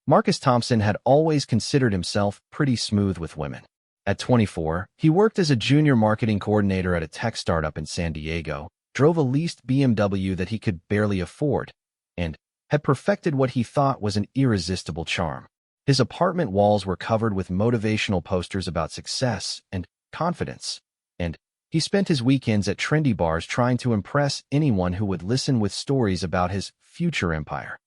Marcus Thompson had always considered himself pretty smooth with women. At 24, he worked as a junior marketing coordinator at a tech startup in San Diego, drove a leased BMW that he could barely afford, and had perfected what he thought was an irresistible charm. His apartment walls were covered with motivational posters about success and confidence, and he spent his weekends at trendy bars trying to impress anyone who would listen with stories about his future empire.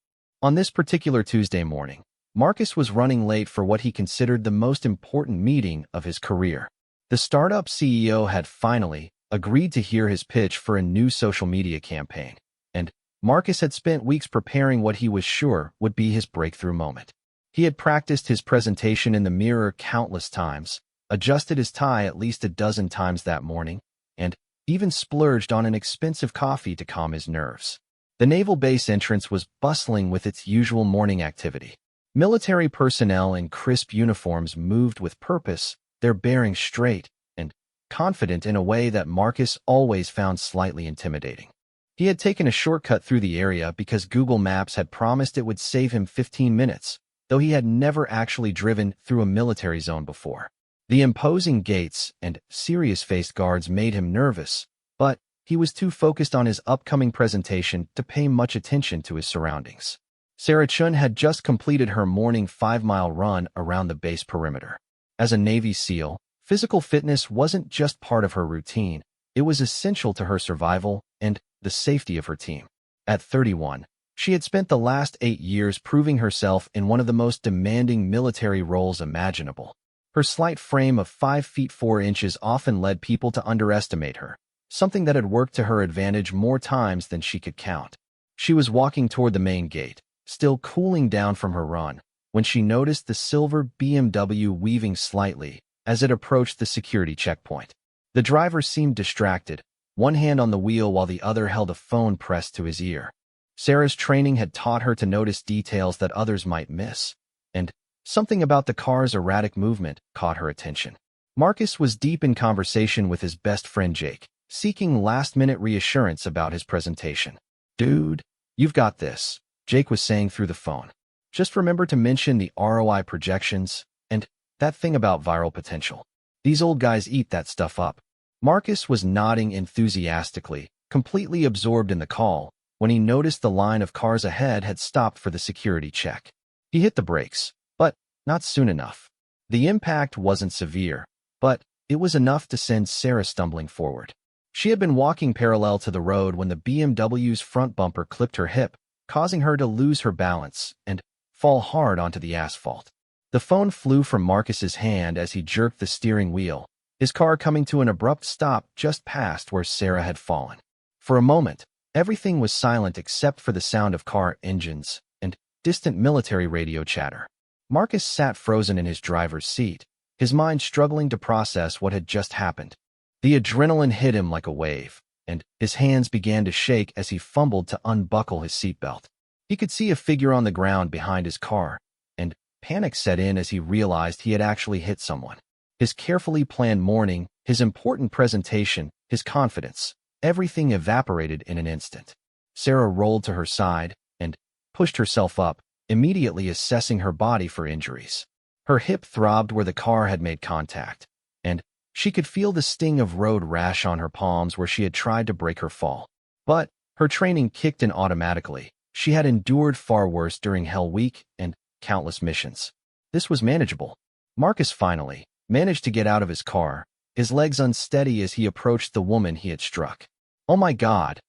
On this particular Tuesday morning, Marcus was running late for what he considered the most important meeting of his career. The startup CEO had finally agreed to hear his pitch for a new social media campaign, and Marcus had spent weeks preparing what he was sure would be his breakthrough moment. He had practiced his presentation in the mirror countless times, adjusted his tie at least a dozen times that morning, and even splurged on an expensive coffee to calm his nerves. The naval base entrance was bustling with its usual morning activity. Military personnel in crisp uniforms moved with purpose, their bearings straight and confident in a way that Marcus always found slightly intimidating. He had taken a shortcut through the area because Google Maps had promised it would save him 15 minutes, though he had never actually driven through a military zone before. The imposing gates and serious-faced guards made him nervous, but he was too focused on his upcoming presentation to pay much attention to his surroundings. Sarah Chun had just completed her morning 5-mile run around the base perimeter. As a Navy SEAL, physical fitness wasn't just part of her routine, it was essential to her survival and the safety of her team. At 31, she had spent the last 8 years proving herself in one of the most demanding military roles imaginable. Her slight frame of 5 feet 4 inches often led people to underestimate her, something that had worked to her advantage more times than she could count. She was walking toward the main gate, still cooling down from her run, when she noticed the silver BMW weaving slightly as it approached the security checkpoint. The driver seemed distracted, one hand on the wheel while the other held a phone pressed to his ear. Sarah's training had taught her to notice details that others might miss, and something about the car's erratic movement caught her attention. Marcus was deep in conversation with his best friend Jake, seeking last-minute reassurance about his presentation. "Dude, you've got this," Jake was saying through the phone. "Just remember to mention the ROI projections and that thing about viral potential. These old guys eat that stuff up." Marcus was nodding enthusiastically, completely absorbed in the call, when he noticed the line of cars ahead had stopped for the security check. He hit the brakes, but not soon enough. The impact wasn't severe, but it was enough to send Sarah stumbling forward. She had been walking parallel to the road when the BMW's front bumper clipped her hip, causing her to lose her balance and fall hard onto the asphalt. The phone flew from Marcus's hand as he jerked the steering wheel, his car coming to an abrupt stop just past where Sarah had fallen. For a moment, everything was silent except for the sound of car engines and distant military radio chatter. Marcus sat frozen in his driver's seat, his mind struggling to process what had just happened. The adrenaline hit him like a wave, and his hands began to shake as he fumbled to unbuckle his seatbelt. He could see a figure on the ground behind his car, and panic set in as he realized he had actually hit someone. His carefully planned morning, his important presentation, his confidence, everything evaporated in an instant. Sarah rolled to her side and pushed herself up, immediately assessing her body for injuries. Her hip throbbed where the car had made contact, and she could feel the sting of road rash on her palms where she had tried to break her fall. But her training kicked in automatically. She had endured far worse during Hell Week and countless missions. This was manageable. Marcus finally managed to get out of his car, his legs unsteady as he approached the woman he had struck. Oh my God,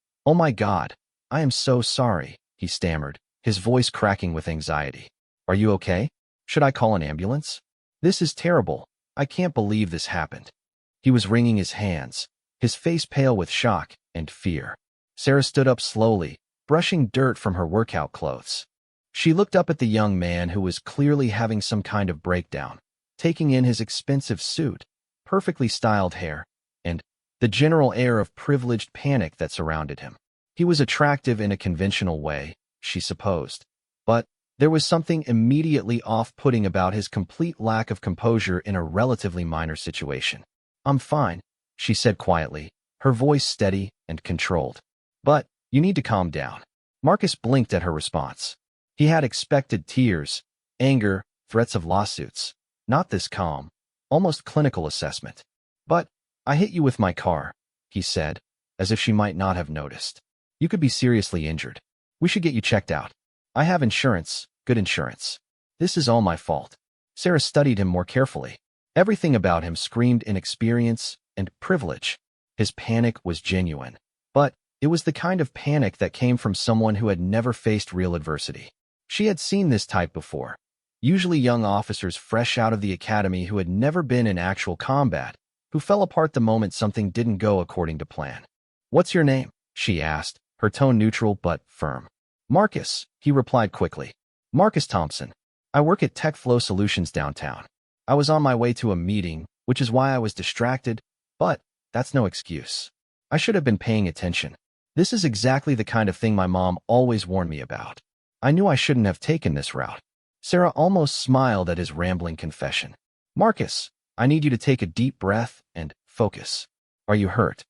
I am so sorry," he stammered, his voice cracking with anxiety. "Are you okay? Should I call an ambulance? This is terrible. I can't believe this happened." He was wringing his hands, his face pale with shock and fear. Sarah stood up slowly, brushing dirt from her workout clothes. She looked up at the young man who was clearly having some kind of breakdown, taking in his expensive suit, perfectly styled hair, and the general air of privileged panic that surrounded him. He was attractive in a conventional way, she supposed, but there was something immediately off-putting about his complete lack of composure in a relatively minor situation. "I'm fine," she said quietly, her voice steady and controlled. "But you need to calm down." Marcus blinked at her response. He had expected tears, anger, threats of lawsuits. Not this calm, almost clinical assessment. But I hit you with my car, he said, as if she might not have noticed. You could be seriously injured. We should get you checked out. I have insurance, good insurance. This is all my fault. Sarah studied him more carefully. Everything about him screamed inexperience and privilege. His panic was genuine, but it was the kind of panic that came from someone who had never faced real adversity. She had seen this type before, usually young officers fresh out of the academy who had never been in actual combat, who fell apart the moment something didn't go according to plan. "What's your name?" she asked, her tone neutral but firm. "Marcus," he replied quickly. "Marcus Thompson. I work at Tech Flow Solutions downtown. I was on my way to a meeting, which is why I was distracted, but that's no excuse. I should have been paying attention. This is exactly the kind of thing my mom always warned me about. I knew I shouldn't have taken this route." Sarah almost smiled at his rambling confession. "Marcus, I need you to take a deep breath and focus. Are you hurt?"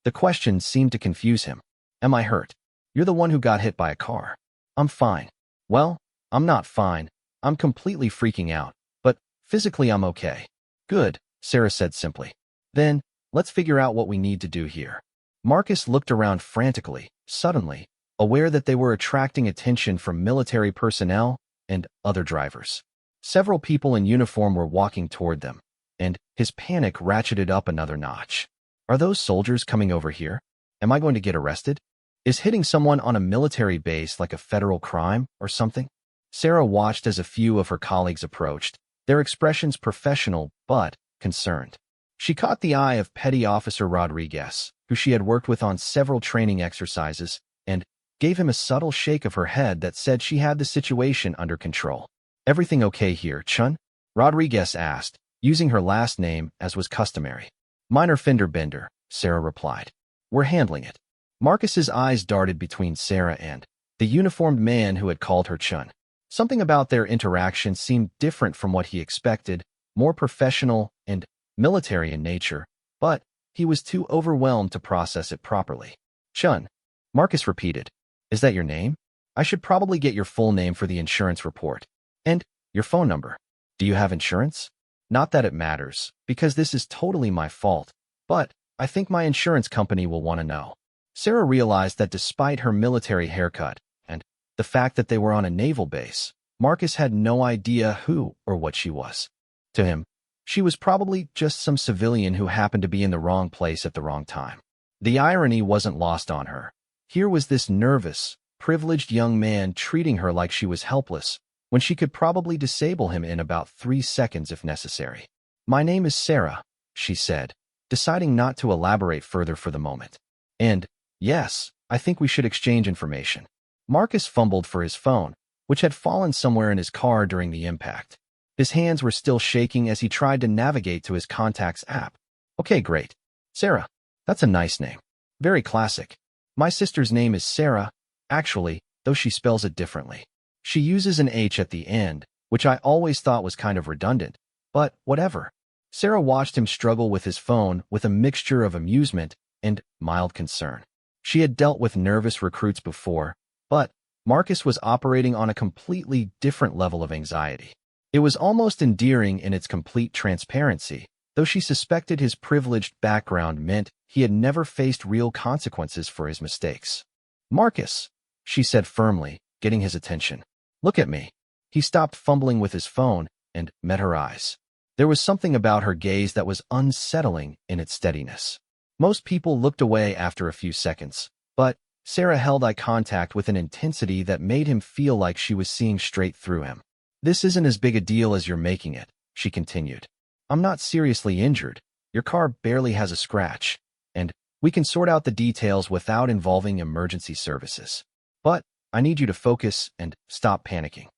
The question seemed to confuse him. "Am I hurt? You're the one who got hit by a car." "I'm fine." "Well, I'm not fine. I'm completely freaking out, but physically I'm okay." "Good," Sarah said simply. "Then, let's figure out what we need to do here." Marcus looked around frantically, suddenly, aware that they were attracting attention from military personnel and other drivers. Several people in uniform were walking toward them, and his panic ratcheted up another notch. "Are those soldiers coming over here? Am I going to get arrested? Is hitting someone on a military base like a federal crime or something?" Sarah watched as a few of her colleagues approached, their expressions professional but concerned. She caught the eye of Petty Officer Rodriguez, who she had worked with on several training exercises, and gave him a subtle shake of her head that said she had the situation under control. "Everything okay here, Chun?" Rodriguez asked, using her last name as was customary. "Minor fender bender," Sarah replied. "We're handling it." Marcus's eyes darted between Sarah and the uniformed man who had called her Chun. Something about their interaction seemed different from what he expected, more professional and military in nature, but he was too overwhelmed to process it properly. "Chun," Marcus repeated. "Is that your name? I should probably get your full name for the insurance report. And your phone number. Do you have insurance? Not that it matters, because this is totally my fault, but I think my insurance company will want to know." Sarah realized that despite her military haircut and the fact that they were on a naval base, Marcus had no idea who or what she was. To him, she was probably just some civilian who happened to be in the wrong place at the wrong time. The irony wasn't lost on her. Here was this nervous, privileged young man treating her like she was helpless, when she could probably disable him in about 3 seconds if necessary. "My name is Sarah," she said, deciding not to elaborate further for the moment. "And, yes, I think we should exchange information." Marcus fumbled for his phone, which had fallen somewhere in his car during the impact. His hands were still shaking as he tried to navigate to his contacts app. "Okay, great. Sarah. That's a nice name. Very classic. My sister's name is Sarah, actually, though she spells it differently. She uses an H at the end, which I always thought was kind of redundant, but whatever." Sarah watched him struggle with his phone with a mixture of amusement and mild concern. She had dealt with nervous recruits before, but Marcus was operating on a completely different level of anxiety. It was almost endearing in its complete transparency, though she suspected his privileged background meant he had never faced real consequences for his mistakes. "Marcus," she said firmly, getting his attention. "Look at me." He stopped fumbling with his phone and met her eyes. There was something about her gaze that was unsettling in its steadiness. Most people looked away after a few seconds, but Sarah held eye contact with an intensity that made him feel like she was seeing straight through him. "This isn't as big a deal as you're making it," she continued. "I'm not seriously injured. Your car barely has a scratch, and we can sort out the details without involving emergency services. But I need you to focus and stop panicking."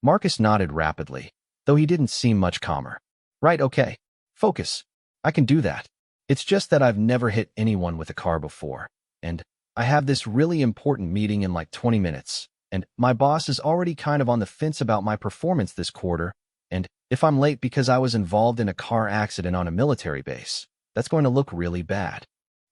Marcus nodded rapidly, though he didn't seem much calmer. "Right, okay. Focus. I can do that. It's just that I've never hit anyone with a car before, and I have this really important meeting in like 20 minutes, and my boss is already kind of on the fence about my performance this quarter, and if I'm late because I was involved in a car accident on a military base, that's going to look really bad."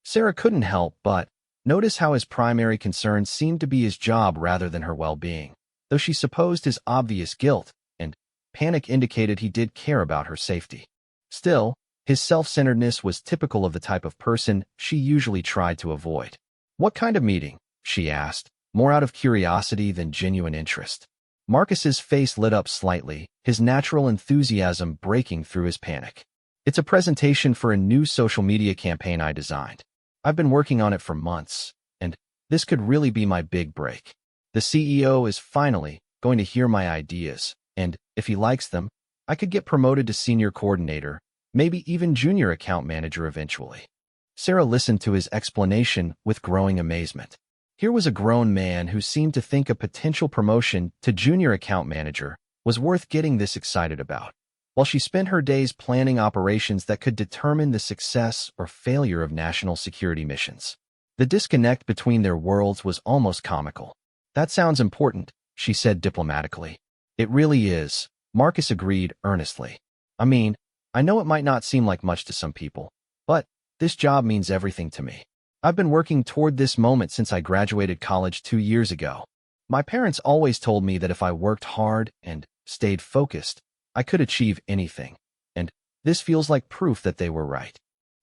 Sarah couldn't help but notice how his primary concern seemed to be his job rather than her well-being, though she supposed his obvious guilt and panic indicated he did care about her safety. Still, his self-centeredness was typical of the type of person she usually tried to avoid. "What kind of meeting?" she asked, more out of curiosity than genuine interest. Marcus's face lit up slightly, his natural enthusiasm breaking through his panic. "It's a presentation for a new social media campaign I designed. I've been working on it for months, and this could really be my big break. The CEO is finally going to hear my ideas, and if he likes them, I could get promoted to senior coordinator, maybe even junior account manager eventually." Sarah listened to his explanation with growing amazement. Here was a grown man who seemed to think a potential promotion to junior account manager was worth getting this excited about, while she spent her days planning operations that could determine the success or failure of national security missions. The disconnect between their worlds was almost comical. "That sounds important," she said diplomatically. "It really is," Marcus agreed earnestly. "I mean, I know it might not seem like much to some people, but this job means everything to me. I've been working toward this moment since I graduated college 2 years ago. My parents always told me that if I worked hard and stayed focused, I could achieve anything, and this feels like proof that they were right."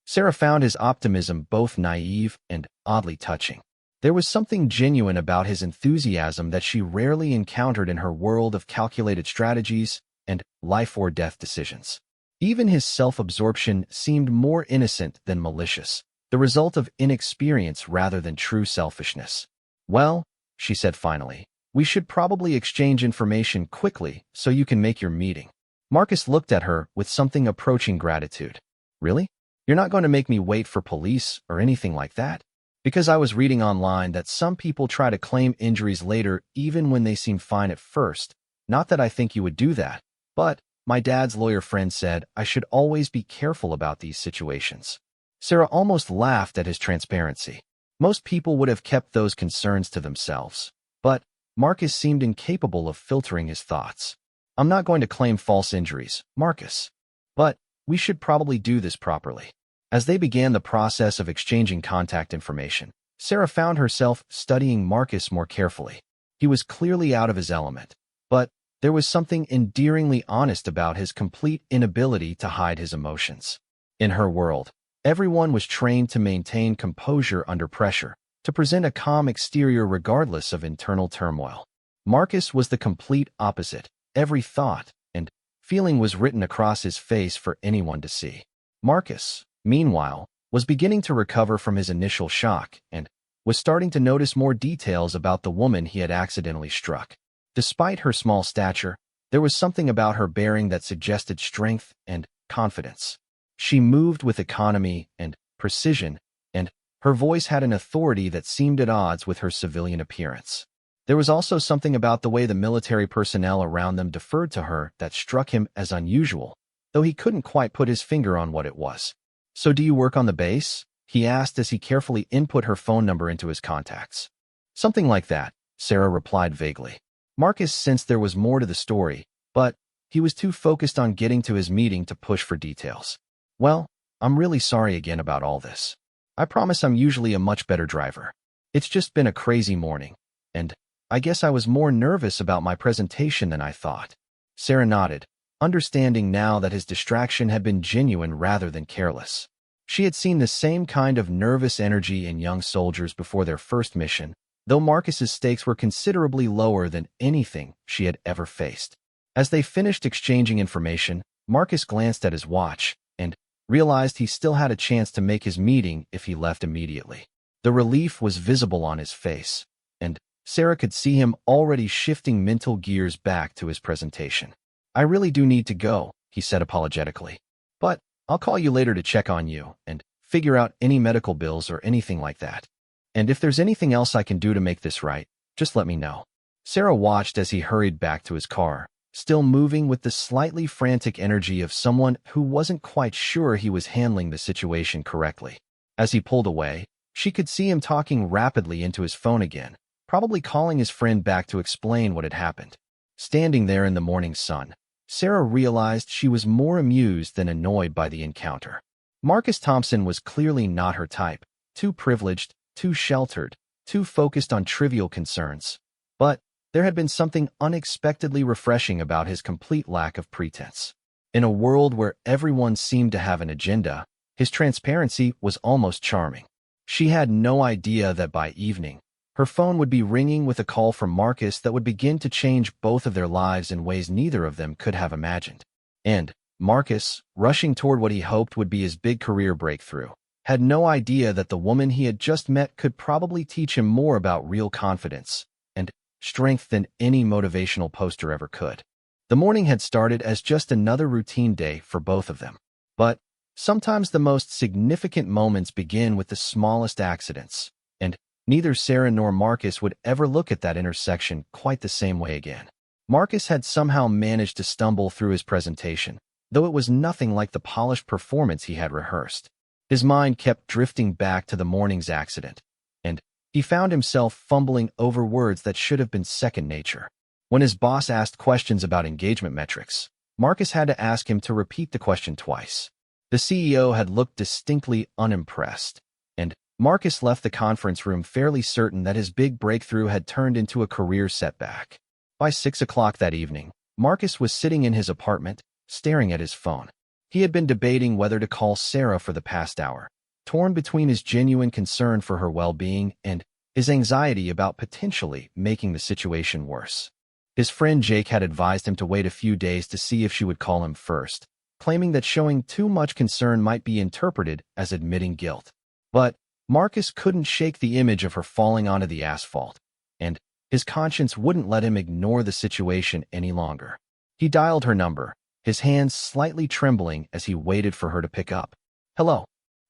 Sarah found his optimism both naive and oddly touching. There was something genuine about his enthusiasm that she rarely encountered in her world of calculated strategies and life-or-death decisions. Even his self-absorption seemed more innocent than malicious, the result of inexperience rather than true selfishness. "Well," she said finally, "we should probably exchange information quickly so you can make your meeting." Marcus looked at her with something approaching gratitude. "Really? You're not going to make me wait for police or anything like that?" "Because I was reading online that some people try to claim injuries later even when they seem fine at first. Not that I think you would do that, but my dad's lawyer friend said I should always be careful about these situations." Sarah almost laughed at his transparency. Most people would have kept those concerns to themselves, but Marcus seemed incapable of filtering his thoughts. "I'm not going to claim false injuries, Marcus. But we should probably do this properly." As they began the process of exchanging contact information, Sarah found herself studying Marcus more carefully. He was clearly out of his element, but there was something endearingly honest about his complete inability to hide his emotions. In her world, everyone was trained to maintain composure under pressure, to present a calm exterior regardless of internal turmoil. Marcus was the complete opposite. Every thought and feeling was written across his face for anyone to see. Marcus, meanwhile, was beginning to recover from his initial shock and was starting to notice more details about the woman he had accidentally struck. Despite her small stature, there was something about her bearing that suggested strength and confidence. She moved with economy and precision, and her voice had an authority that seemed at odds with her civilian appearance. There was also something about the way the military personnel around them deferred to her that struck him as unusual, though he couldn't quite put his finger on what it was. "So do you work on the base?" he asked as he carefully input her phone number into his contacts. "Something like that," Sarah replied vaguely. Marcus sensed there was more to the story, but he was too focused on getting to his meeting to push for details. "Well, I'm really sorry again about all this. I promise I'm usually a much better driver. It's just been a crazy morning, and I guess I was more nervous about my presentation than I thought." Sarah nodded, understanding now that his distraction had been genuine rather than careless. She had seen the same kind of nervous energy in young soldiers before their first mission, though Marcus's stakes were considerably lower than anything she had ever faced. As they finished exchanging information, Marcus glanced at his watch and realized he still had a chance to make his meeting if he left immediately. The relief was visible on his face, and Sarah could see him already shifting mental gears back to his presentation. "I really do need to go," he said apologetically. "But I'll call you later to check on you and figure out any medical bills or anything like that. And if there's anything else I can do to make this right, just let me know." Sarah watched as he hurried back to his car, still moving with the slightly frantic energy of someone who wasn't quite sure he was handling the situation correctly. As he pulled away, she could see him talking rapidly into his phone again, probably calling his friend back to explain what had happened. Standing there in the morning sun, Sarah realized she was more amused than annoyed by the encounter. Marcus Thompson was clearly not her type, too privileged, too sheltered, too focused on trivial concerns. But There had been something unexpectedly refreshing about his complete lack of pretense. In a world where everyone seemed to have an agenda, his transparency was almost charming. She had no idea that by evening, her phone would be ringing with a call from Marcus that would begin to change both of their lives in ways neither of them could have imagined. And Marcus, rushing toward what he hoped would be his big career breakthrough, had no idea that the woman he had just met could probably teach him more about real confidence and strength than any motivational poster ever could. The morning had started as just another routine day for both of them. But sometimes the most significant moments begin with the smallest accidents, and neither Sarah nor Marcus would ever look at that intersection quite the same way again. Marcus had somehow managed to stumble through his presentation, though it was nothing like the polished performance he had rehearsed. His mind kept drifting back to the morning's accident, and he found himself fumbling over words that should have been second nature. When his boss asked questions about engagement metrics, Marcus had to ask him to repeat the question twice. The CEO had looked distinctly unimpressed, and Marcus left the conference room fairly certain that his big breakthrough had turned into a career setback. By 6 o'clock that evening, Marcus was sitting in his apartment, staring at his phone. He had been debating whether to call Sarah for the past hour, torn between his genuine concern for her well-being and his anxiety about potentially making the situation worse. His friend Jake had advised him to wait a few days to see if she would call him first, claiming that showing too much concern might be interpreted as admitting guilt. But Marcus couldn't shake the image of her falling onto the asphalt, and his conscience wouldn't let him ignore the situation any longer. He dialed her number, his hands slightly trembling as he waited for her to pick up. "Hello."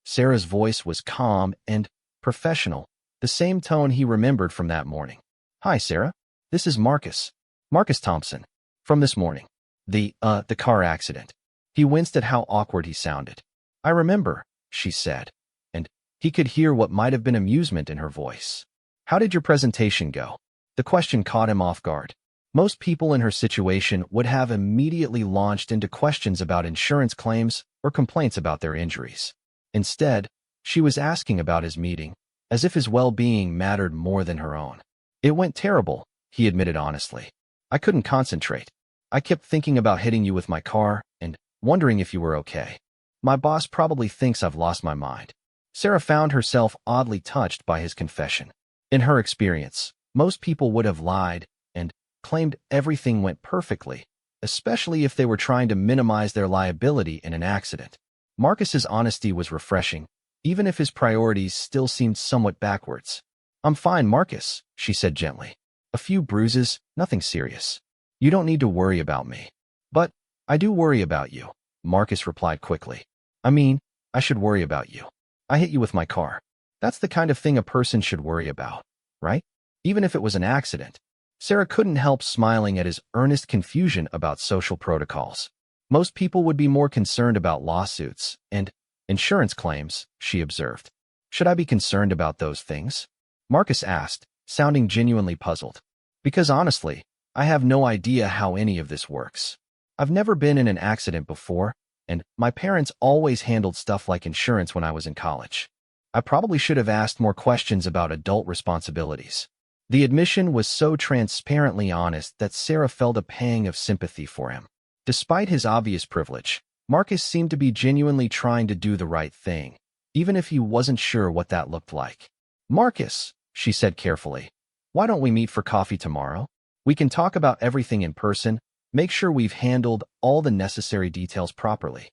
Sarah's voice was calm and professional, the same tone he remembered from that morning. "Hi, Sarah. This is Marcus. Marcus Thompson. From this morning. The car accident." He winced at how awkward he sounded. "I remember," she said, and he could hear what might have been amusement in her voice. "How did your presentation go?" The question caught him off guard. Most people in her situation would have immediately launched into questions about insurance claims or complaints about their injuries. Instead, she was asking about his meeting, as if his well-being mattered more than her own. "It went terrible," he admitted honestly. "I couldn't concentrate. I kept thinking about hitting you with my car and wondering if you were okay. My boss probably thinks I've lost my mind." Sarah found herself oddly touched by his confession. In her experience, most people would have lied and claimed everything went perfectly, especially if they were trying to minimize their liability in an accident. Marcus's honesty was refreshing, even if his priorities still seemed somewhat backwards. "I'm fine, Marcus," she said gently. "A few bruises, nothing serious. You don't need to worry about me." "But I do worry about you," Marcus replied quickly. "I mean, I should worry about you. I hit you with my car. That's the kind of thing a person should worry about, right? Even if it was an accident." Sarah couldn't help smiling at his earnest confusion about social protocols. Most people would be more concerned about lawsuits and insurance claims, she observed. "Should I be concerned about those things?" Marcus asked, sounding genuinely puzzled. "Because honestly, I have no idea how any of this works. I've never been in an accident before, and my parents always handled stuff like insurance when I was in college. I probably should have asked more questions about adult responsibilities." The admission was so transparently honest that Sarah felt a pang of sympathy for him. Despite his obvious privilege, Marcus seemed to be genuinely trying to do the right thing, even if he wasn't sure what that looked like. "Marcus," she said carefully, "why don't we meet for coffee tomorrow? We can talk about everything in person, make sure we've handled all the necessary details properly."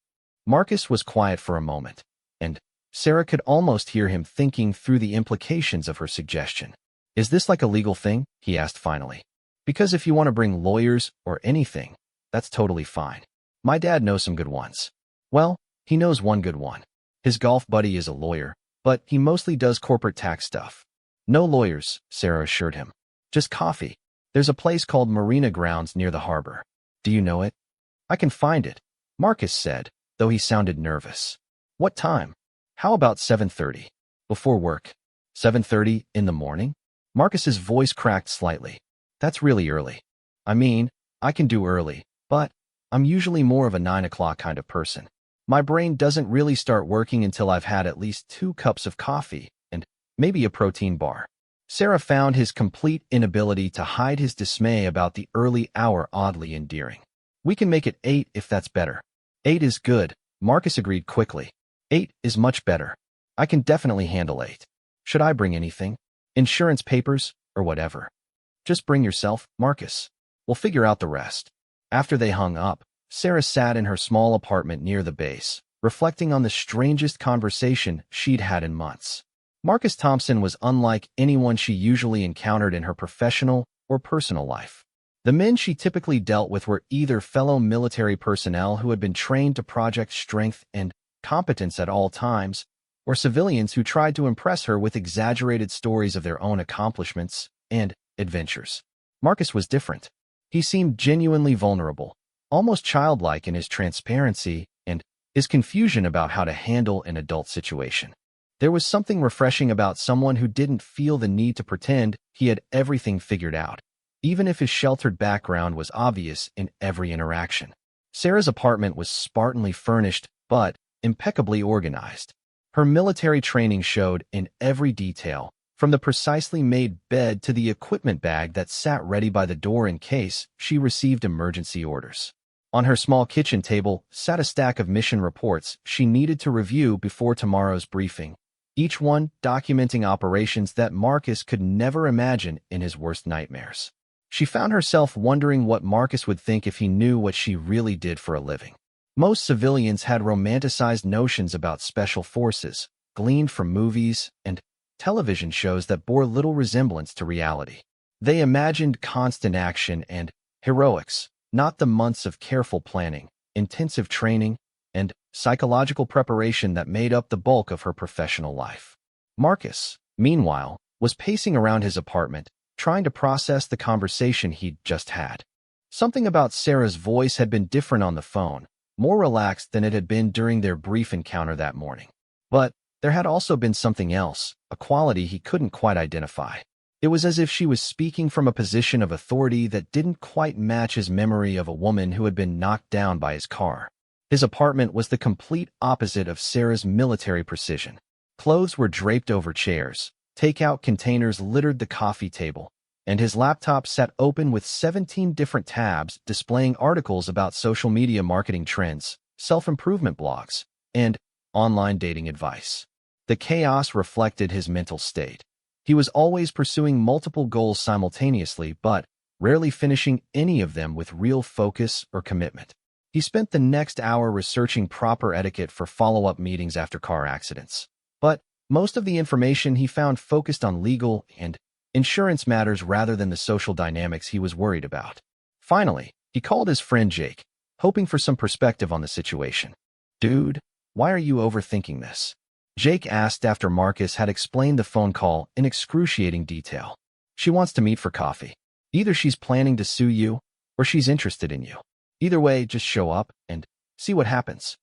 Marcus was quiet for a moment, and Sarah could almost hear him thinking through the implications of her suggestion. "Is this like a legal thing?" he asked finally. "Because if you want to bring lawyers or anything, that's totally fine. My dad knows some good ones." "Well, he knows one good one. His golf buddy is a lawyer, but he mostly does corporate tax stuff." "No lawyers," Sarah assured him. "Just coffee. There's a place called Marina Grounds near the harbor. Do you know it?" "I can find it," Marcus said, though he sounded nervous. "What time?" "How about 7:30? Before work." 7:30 in the morning? Marcus's voice cracked slightly. "That's really early. I mean, I can do early, but I'm usually more of a 9 o'clock kind of person. My brain doesn't really start working until I've had at least 2 cups of coffee and maybe a protein bar." Sarah found his complete inability to hide his dismay about the early hour oddly endearing. "We can make it 8 if that's better." "8 is good," Marcus agreed quickly. "8 is much better. I can definitely handle 8. Should I bring anything? Insurance papers, or whatever?" "Just bring yourself, Marcus. We'll figure out the rest." After they hung up, Sarah sat in her small apartment near the base, reflecting on the strangest conversation she'd had in months. Marcus Thompson was unlike anyone she usually encountered in her professional or personal life. The men she typically dealt with were either fellow military personnel who had been trained to project strength and competence at all times, or civilians who tried to impress her with exaggerated stories of their own accomplishments and adventures. Marcus was different. He seemed genuinely vulnerable, almost childlike in his transparency and his confusion about how to handle an adult situation. There was something refreshing about someone who didn't feel the need to pretend he had everything figured out, even if his sheltered background was obvious in every interaction. Sarah's apartment was spartanly furnished, but impeccably organized. Her military training showed in every detail, from the precisely made bed to the equipment bag that sat ready by the door in case she received emergency orders. On her small kitchen table sat a stack of mission reports she needed to review before tomorrow's briefing, each one documenting operations that Marcus could never imagine in his worst nightmares. She found herself wondering what Marcus would think if he knew what she really did for a living. Most civilians had romanticized notions about special forces, gleaned from movies and television shows that bore little resemblance to reality. They imagined constant action and heroics, not the months of careful planning, intensive training, and psychological preparation that made up the bulk of her professional life. Marcus, meanwhile, was pacing around his apartment, trying to process the conversation he'd just had. Something about Sarah's voice had been different on the phone, more relaxed than it had been during their brief encounter that morning. But there had also been something else, a quality he couldn't quite identify. It was as if she was speaking from a position of authority that didn't quite match his memory of a woman who had been knocked down by his car. His apartment was the complete opposite of Sarah's military precision. Clothes were draped over chairs, takeout containers littered the coffee table, and his laptop sat open with 17 different tabs displaying articles about social media marketing trends, self-improvement blogs, and online dating advice. The chaos reflected his mental state. He was always pursuing multiple goals simultaneously, but rarely finishing any of them with real focus or commitment. He spent the next hour researching proper etiquette for follow-up meetings after car accidents. But most of the information he found focused on legal and insurance matters rather than the social dynamics he was worried about. Finally, he called his friend Jake, hoping for some perspective on the situation. "Dude, why are you overthinking this?" Jake asked after Marcus had explained the phone call in excruciating detail. "She wants to meet for coffee. Either she's planning to sue you, or she's interested in you. Either way, just show up and see what happens."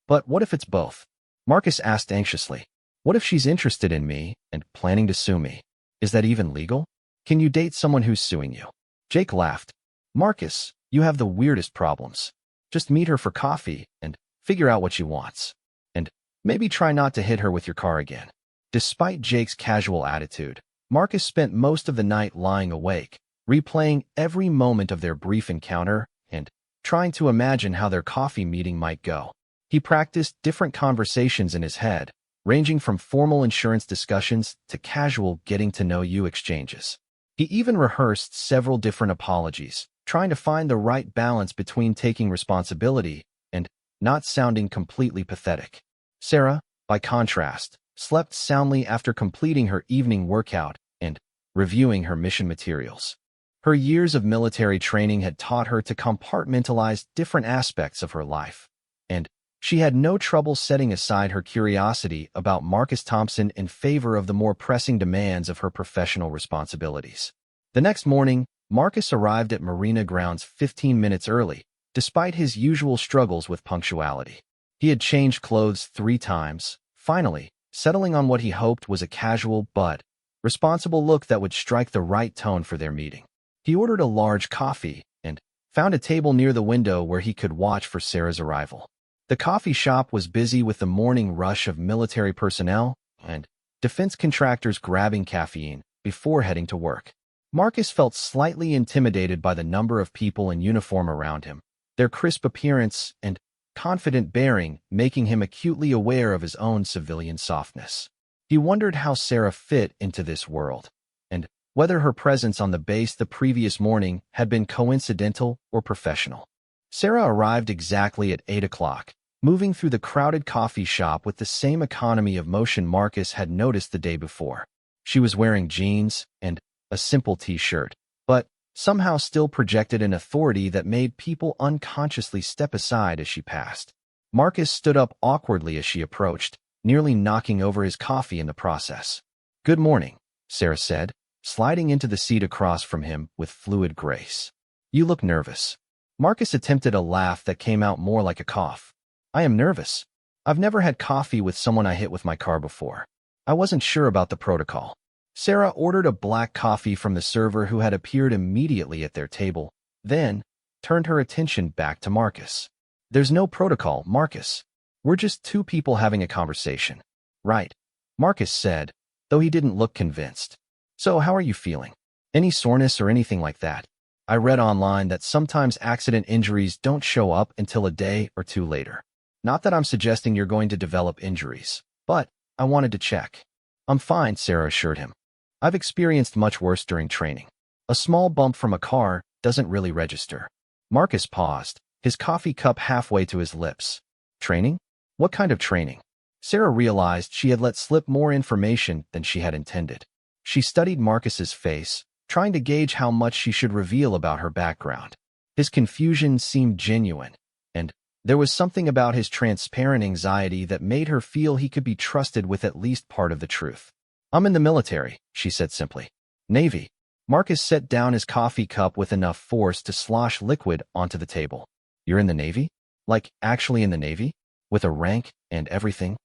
"But what if it's both?" Marcus asked anxiously. "What if she's interested in me and planning to sue me? Is that even legal? Can you date someone who's suing you?" Jake laughed. "Marcus, you have the weirdest problems. Just meet her for coffee and figure out what she wants. And maybe try not to hit her with your car again." Despite Jake's casual attitude, Marcus spent most of the night lying awake, replaying every moment of their brief encounter and trying to imagine how their coffee meeting might go. He practiced different conversations in his head, ranging from formal insurance discussions to casual getting-to-know-you exchanges. He even rehearsed several different apologies, trying to find the right balance between taking responsibility and not sounding completely pathetic. Sarah, by contrast, slept soundly after completing her evening workout and reviewing her mission materials. Her years of military training had taught her to compartmentalize different aspects of her life, and she had no trouble setting aside her curiosity about Marcus Thompson in favor of the more pressing demands of her professional responsibilities. The next morning, Marcus arrived at Marina Grounds 15 minutes early, despite his usual struggles with punctuality. He had changed clothes 3 times, finally settling on what he hoped was a casual but responsible look that would strike the right tone for their meeting. He ordered a large coffee and found a table near the window where he could watch for Sarah's arrival. The coffee shop was busy with the morning rush of military personnel and defense contractors grabbing caffeine before heading to work. Marcus felt slightly intimidated by the number of people in uniform around him, their crisp appearance and confident bearing making him acutely aware of his own civilian softness. He wondered how Sarah fit into this world, and whether her presence on the base the previous morning had been coincidental or professional. Sarah arrived exactly at 8 o'clock, moving through the crowded coffee shop with the same economy of motion Marcus had noticed the day before. She was wearing jeans and a simple t-shirt, but somehow still projected an authority that made people unconsciously step aside as she passed. Marcus stood up awkwardly as she approached, nearly knocking over his coffee in the process. "Good morning," Sarah said, sliding into the seat across from him with fluid grace. "You look nervous." Marcus attempted a laugh that came out more like a cough. "I am nervous. I've never had coffee with someone I hit with my car before. I wasn't sure about the protocol." Sarah ordered a black coffee from the server who had appeared immediately at their table, then turned her attention back to Marcus. "There's no protocol, Marcus. We're just two people having a conversation." "Right," Marcus said, though he didn't look convinced. "So how are you feeling? Any soreness or anything like that? I read online that sometimes accident injuries don't show up until a day or two later. Not that I'm suggesting you're going to develop injuries, but I wanted to check." "I'm fine," Sarah assured him. "I've experienced much worse during training. A small bump from a car doesn't really register." Marcus paused, his coffee cup halfway to his lips. "Training? What kind of training?" Sarah realized she had let slip more information than she had intended. She studied Marcus's face, trying to gauge how much she should reveal about her background. His confusion seemed genuine, and there was something about his transparent anxiety that made her feel he could be trusted with at least part of the truth. "I'm in the military," she said simply. "Navy." Marcus set down his coffee cup with enough force to slosh liquid onto the table. "You're in the Navy? Like, actually in the Navy? With a rank and everything?"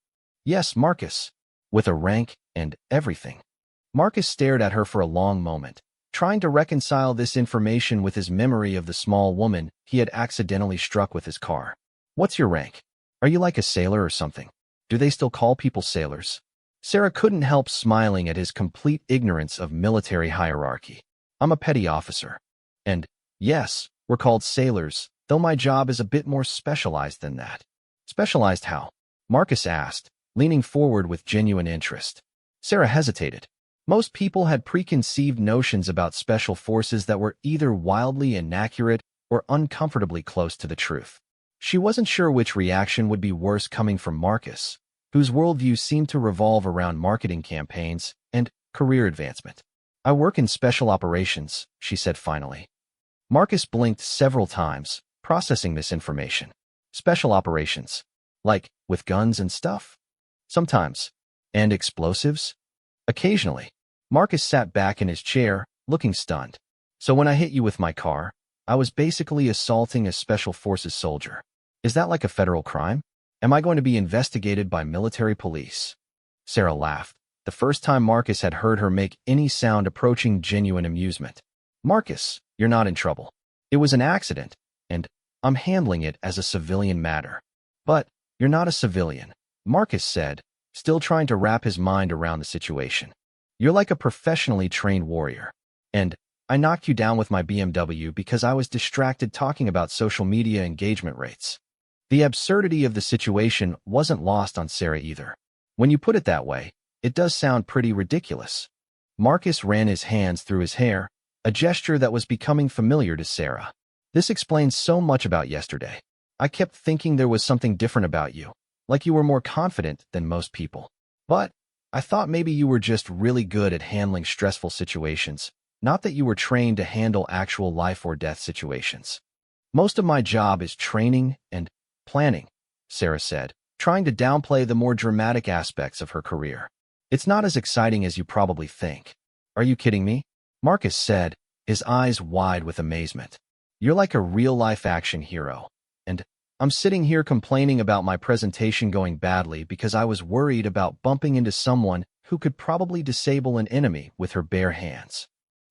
"Yes, Marcus. With a rank and everything." Marcus stared at her for a long moment, trying to reconcile this information with his memory of the small woman he had accidentally struck with his car. "What's your rank? Are you like a sailor or something? Do they still call people sailors?" Sarah couldn't help smiling at his complete ignorance of military hierarchy. "I'm a petty officer. And, yes, we're called sailors, though my job is a bit more specialized than that." "Specialized how?" Marcus asked, leaning forward with genuine interest. Sarah hesitated. Most people had preconceived notions about special forces that were either wildly inaccurate or uncomfortably close to the truth. She wasn't sure which reaction would be worse coming from Marcus, whose worldview seemed to revolve around marketing campaigns and career advancement. "I work in special operations," she said finally. Marcus blinked several times, processing this information. "Special operations? Like, with guns and stuff?" "Sometimes. And explosives?" "Occasionally." Marcus sat back in his chair, looking stunned. "So when I hit you with my car, I was basically assaulting a special forces soldier. Is that like a federal crime? Am I going to be investigated by military police?" Sarah laughed, the first time Marcus had heard her make any sound approaching genuine amusement. "Marcus, you're not in trouble. It was an accident, and I'm handling it as a civilian matter." "But you're not a civilian," Marcus said, still trying to wrap his mind around the situation. "You're like a professionally trained warrior. And I knocked you down with my BMW because I was distracted talking about social media engagement rates." The absurdity of the situation wasn't lost on Sarah either. "When you put it that way, it does sound pretty ridiculous." Marcus ran his hands through his hair, a gesture that was becoming familiar to Sarah. "This explains so much about yesterday. I kept thinking there was something different about you, like you were more confident than most people. But I thought maybe you were just really good at handling stressful situations, not that you were trained to handle actual life or death situations." "Most of my job is training and planning," Sarah said, trying to downplay the more dramatic aspects of her career. "It's not as exciting as you probably think." "Are you kidding me?" Marcus said, his eyes wide with amazement. "You're like a real-life action hero, and I'm sitting here complaining about my presentation going badly because I was worried about bumping into someone who could probably disable an enemy with her bare hands."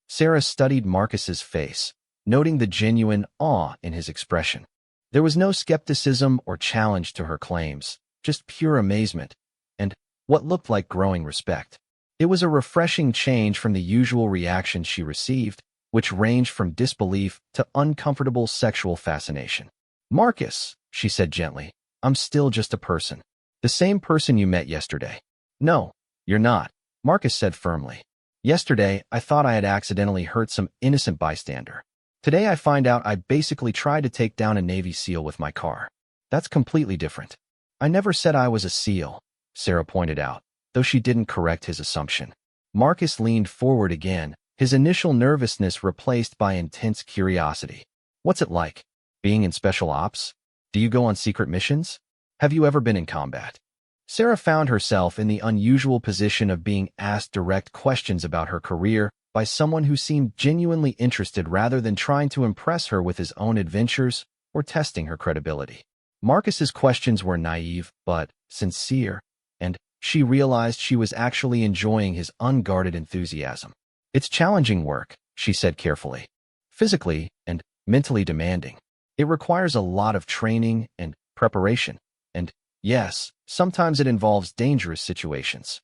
Sarah studied Marcus's face, noting the genuine awe in his expression. There was no skepticism or challenge to her claims, just pure amazement, and what looked like growing respect. It was a refreshing change from the usual reactions she received, which ranged from disbelief to uncomfortable sexual fascination. "Marcus," she said gently, "I'm still just a person. The same person you met yesterday." "No, you're not," Marcus said firmly. "Yesterday, I thought I had accidentally hurt some innocent bystander. Today I find out I basically tried to take down a Navy SEAL with my car. That's completely different." "I never said I was a SEAL," Sarah pointed out, though she didn't correct his assumption. Marcus leaned forward again, his initial nervousness replaced by intense curiosity. "What's it like, being in special ops? Do you go on secret missions? Have you ever been in combat?" Sarah found herself in the unusual position of being asked direct questions about her career by someone who seemed genuinely interested rather than trying to impress her with his own adventures or testing her credibility. Marcus's questions were naive but sincere, and she realized she was actually enjoying his unguarded enthusiasm. "It's challenging work," she said carefully. "Physically and mentally demanding. It requires a lot of training and preparation, and yes, sometimes it involves dangerous situations."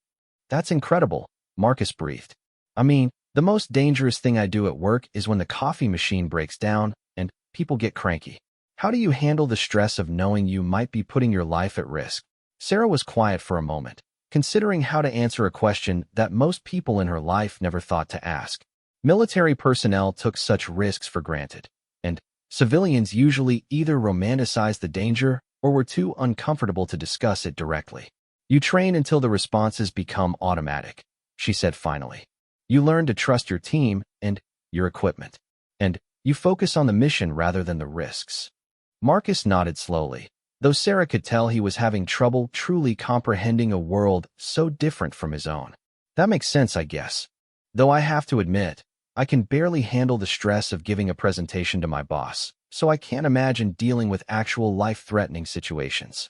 "That's incredible," Marcus breathed. "I mean, the most dangerous thing I do at work is when the coffee machine breaks down and people get cranky. How do you handle the stress of knowing you might be putting your life at risk?" Sarah was quiet for a moment, considering how to answer a question that most people in her life never thought to ask. Military personnel took such risks for granted, and civilians usually either romanticized the danger or were too uncomfortable to discuss it directly. "You train until the responses become automatic," she said finally. "You learn to trust your team and your equipment, and you focus on the mission rather than the risks." Marcus nodded slowly, though Sarah could tell he was having trouble truly comprehending a world so different from his own. "That makes sense, I guess. Though I have to admit, I can barely handle the stress of giving a presentation to my boss, so I can't imagine dealing with actual life-threatening situations."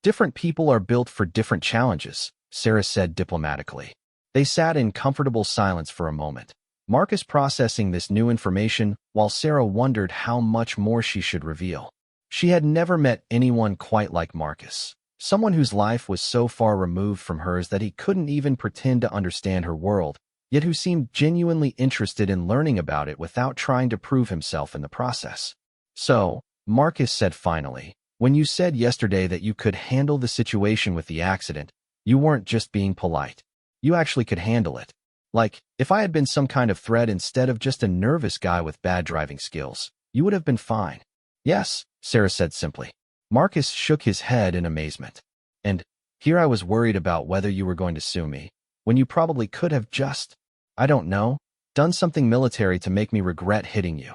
"Different people are built for different challenges," Sarah said diplomatically. They sat in comfortable silence for a moment, Marcus processing this new information while Sarah wondered how much more she should reveal. She had never met anyone quite like Marcus, someone whose life was so far removed from hers that he couldn't even pretend to understand her world, yet who seemed genuinely interested in learning about it without trying to prove himself in the process. "So," Marcus said finally, "when you said yesterday that you could handle the situation with the accident, you weren't just being polite. You actually could handle it. Like, if I had been some kind of threat instead of just a nervous guy with bad driving skills, you would have been fine." "Yes," Sarah said simply. Marcus shook his head in amazement. "And here I was worried about whether you were going to sue me, when you probably could have just, I don't know, done something military to make me regret hitting you."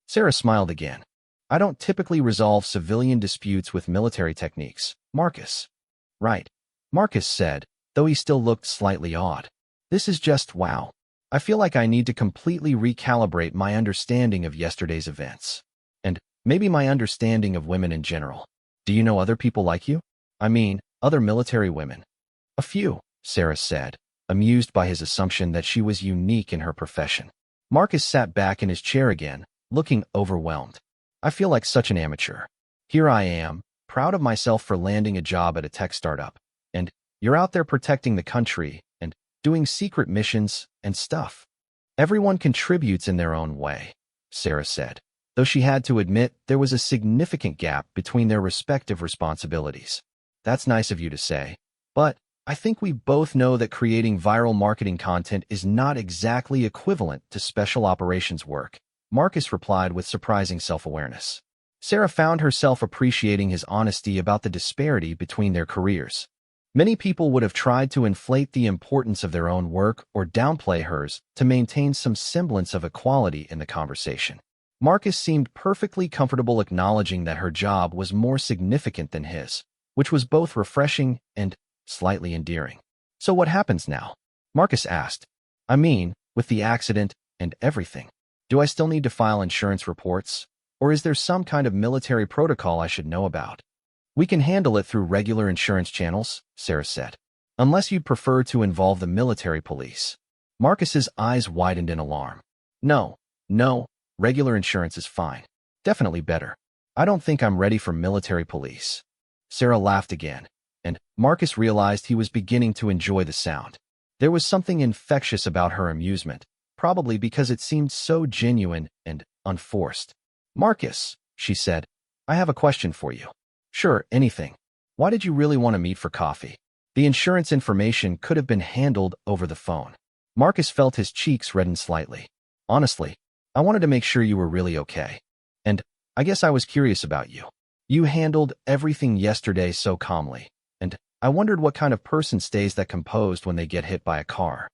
Sarah smiled again. "I don't typically resolve civilian disputes with military techniques, Marcus." "Right," Marcus said, though he still looked slightly awed. "This is just wow. I feel like I need to completely recalibrate my understanding of yesterday's events. And maybe my understanding of women in general. Do you know other people like you? I mean, other military women?" "A few," Sarah said, amused by his assumption that she was unique in her profession. Marcus sat back in his chair again, looking overwhelmed. "I feel like such an amateur. Here I am, proud of myself for landing a job at a tech startup, and you're out there protecting the country and doing secret missions and stuff." "Everyone contributes in their own way," Sarah said, though she had to admit there was a significant gap between their respective responsibilities. "That's nice of you to say, but I think we both know that creating viral marketing content is not exactly equivalent to special operations work," Marcus replied with surprising self-awareness. Sarah found herself appreciating his honesty about the disparity between their careers. Many people would have tried to inflate the importance of their own work or downplay hers to maintain some semblance of equality in the conversation. Marcus seemed perfectly comfortable acknowledging that her job was more significant than his, which was both refreshing and slightly endearing. "So what happens now?" Marcus asked. "I mean, with the accident and everything. Do I still need to file insurance reports? Or is there some kind of military protocol I should know about?" "We can handle it through regular insurance channels," Sarah said. "Unless you'd prefer to involve the military police." Marcus's eyes widened in alarm. No, regular insurance is fine. Definitely better. I don't think I'm ready for military police." Sarah laughed again, and Marcus realized he was beginning to enjoy the sound. There was something infectious about her amusement, probably because it seemed so genuine and unforced. "Marcus," she said, "I have a question for you." "Sure, anything. Why did you really want to meet for coffee?" The insurance information could have been handled over the phone. Marcus felt his cheeks redden slightly. "Honestly, I wanted to make sure you were really okay. And I guess I was curious about you. You handled everything yesterday so calmly, and I wondered what kind of person stays that composed when they get hit by a car.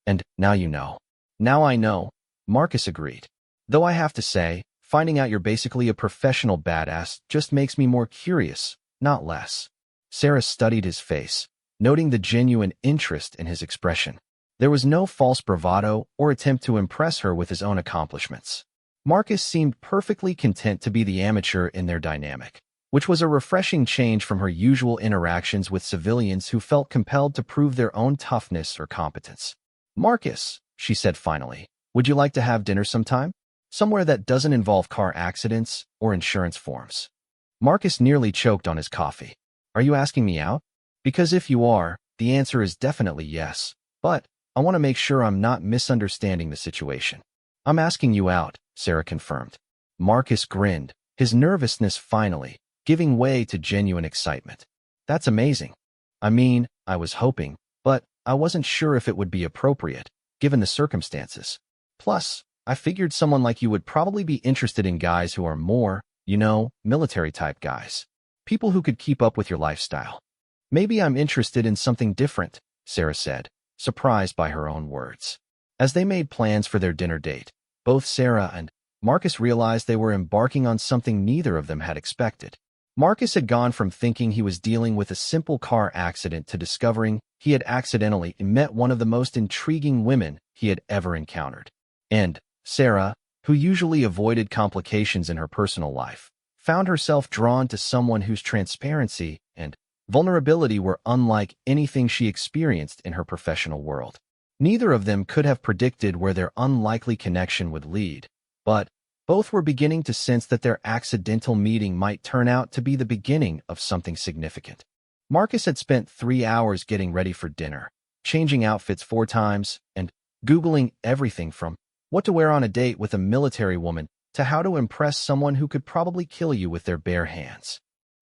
And now you know." "Now I know," Marcus agreed. "Though I have to say, finding out you're basically a professional badass just makes me more curious, not less." Sarah studied his face, noting the genuine interest in his expression. There was no false bravado or attempt to impress her with his own accomplishments. Marcus seemed perfectly content to be the amateur in their dynamic, which was a refreshing change from her usual interactions with civilians who felt compelled to prove their own toughness or competence. "Marcus," she said finally, "would you like to have dinner sometime? Somewhere that doesn't involve car accidents or insurance forms." Marcus nearly choked on his coffee. "Are you asking me out? Because if you are, the answer is definitely yes. But I want to make sure I'm not misunderstanding the situation." "I'm asking you out," Sarah confirmed. Marcus grinned, his nervousness finally giving way to genuine excitement. "That's amazing. I mean, I was hoping, but I wasn't sure if it would be appropriate, given the circumstances. Plus, I figured someone like you would probably be interested in guys who are more, military-type guys. People who could keep up with your lifestyle." "Maybe I'm interested in something different," Sarah said, surprised by her own words. As they made plans for their dinner date, both Sarah and Marcus realized they were embarking on something neither of them had expected. Marcus had gone from thinking he was dealing with a simple car accident to discovering he had accidentally met one of the most intriguing women he had ever encountered. And Sarah, who usually avoided complications in her personal life, found herself drawn to someone whose transparency and vulnerability were unlike anything she experienced in her professional world. Neither of them could have predicted where their unlikely connection would lead, but both were beginning to sense that their accidental meeting might turn out to be the beginning of something significant. Marcus had spent 3 hours getting ready for dinner, changing outfits 4 times, and Googling everything from what to wear on a date with a military woman to how to impress someone who could probably kill you with their bare hands.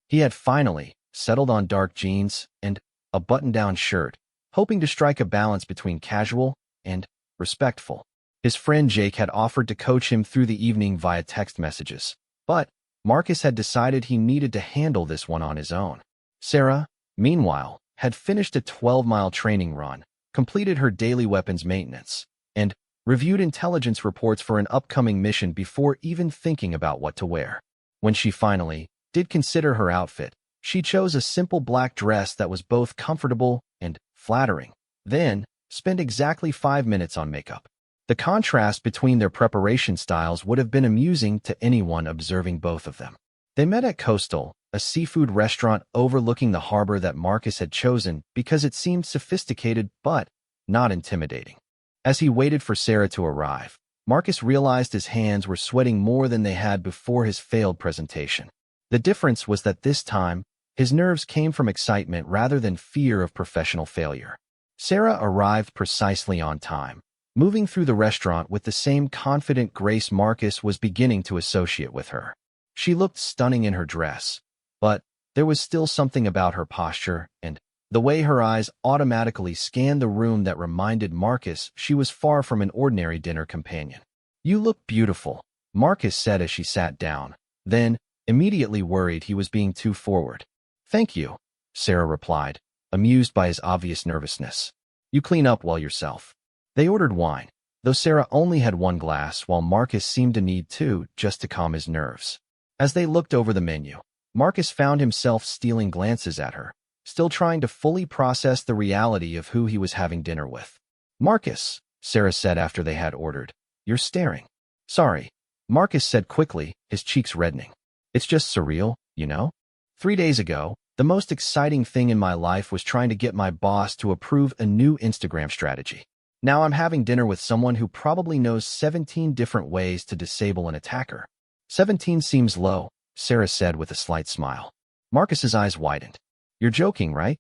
He had finally settled on dark jeans and a button-down shirt, hoping to strike a balance between casual and respectful. His friend Jake had offered to coach him through the evening via text messages, but Marcus had decided he needed to handle this one on his own. Sarah, meanwhile, had finished a 12-mile training run, completed her daily weapons maintenance, and reviewed intelligence reports for an upcoming mission before even thinking about what to wear. When she finally did consider her outfit, she chose a simple black dress that was both comfortable and flattering, then spent exactly 5 minutes on makeup. The contrast between their preparation styles would have been amusing to anyone observing both of them. They met at Coastal, a seafood restaurant overlooking the harbor that Marcus had chosen because it seemed sophisticated but not intimidating. As he waited for Sarah to arrive, Marcus realized his hands were sweating more than they had before his failed presentation. The difference was that this time, his nerves came from excitement rather than fear of professional failure. Sarah arrived precisely on time, moving through the restaurant with the same confident grace Marcus was beginning to associate with her. She looked stunning in her dress, but there was still something about her posture and the way her eyes automatically scanned the room that reminded Marcus she was far from an ordinary dinner companion. "You look beautiful," Marcus said as she sat down, then immediately worried he was being too forward. "Thank you," Sarah replied, amused by his obvious nervousness. "You clean up well yourself." They ordered wine, though Sarah only had 1 glass while Marcus seemed to need 2 just to calm his nerves. As they looked over the menu, Marcus found himself stealing glances at her, still trying to fully process the reality of who he was having dinner with. "Marcus," Sarah said after they had ordered, "you're staring." "Sorry," Marcus said quickly, his cheeks reddening. "It's just surreal, you know? 3 days ago, the most exciting thing in my life was trying to get my boss to approve a new Instagram strategy. Now I'm having dinner with someone who probably knows 17 different ways to disable an attacker." 17 seems low, Sarah said with a slight smile. Marcus's eyes widened. "You're joking, right?"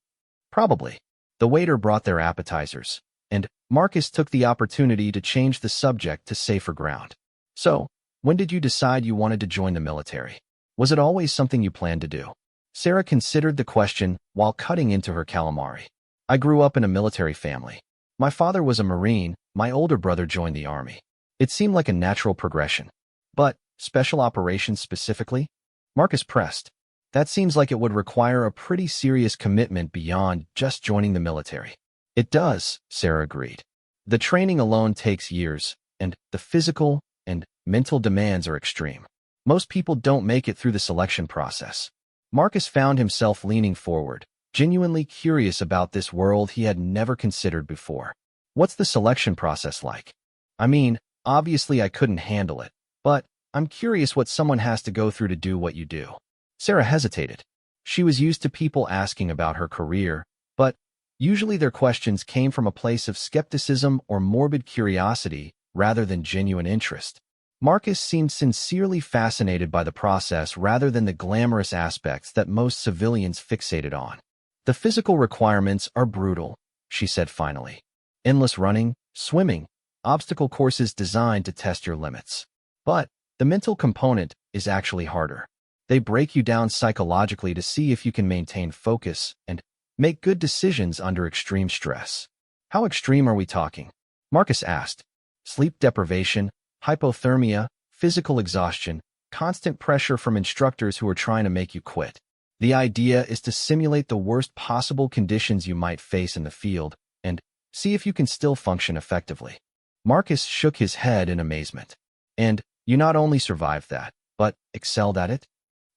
"Probably." The waiter brought their appetizers, and Marcus took the opportunity to change the subject to safer ground. So, when did you decide you wanted to join the military? Was it always something you planned to do? Sarah considered the question while cutting into her calamari. I grew up in a military family. My father was a Marine, my older brother joined the Army. It seemed like a natural progression. But, special operations specifically? Marcus pressed. That seems like it would require a pretty serious commitment beyond just joining the military. It does, Sarah agreed. The training alone takes years, and the physical and mental demands are extreme. Most people don't make it through the selection process. Marcus found himself leaning forward, genuinely curious about this world he had never considered before. What's the selection process like? I mean, obviously I couldn't handle it, but I'm curious what someone has to go through to do what you do. Sarah hesitated. She was used to people asking about her career, but usually their questions came from a place of skepticism or morbid curiosity rather than genuine interest. Marcus seemed sincerely fascinated by the process rather than the glamorous aspects that most civilians fixated on. The physical requirements are brutal, she said finally. Endless running, swimming, obstacle courses designed to test your limits. But the mental component is actually harder. They break you down psychologically to see if you can maintain focus and make good decisions under extreme stress. How extreme are we talking? Marcus asked. Sleep deprivation, hypothermia, physical exhaustion, constant pressure from instructors who are trying to make you quit. The idea is to simulate the worst possible conditions you might face in the field and see if you can still function effectively. Marcus shook his head in amazement. And you not only survived that, but excelled at it?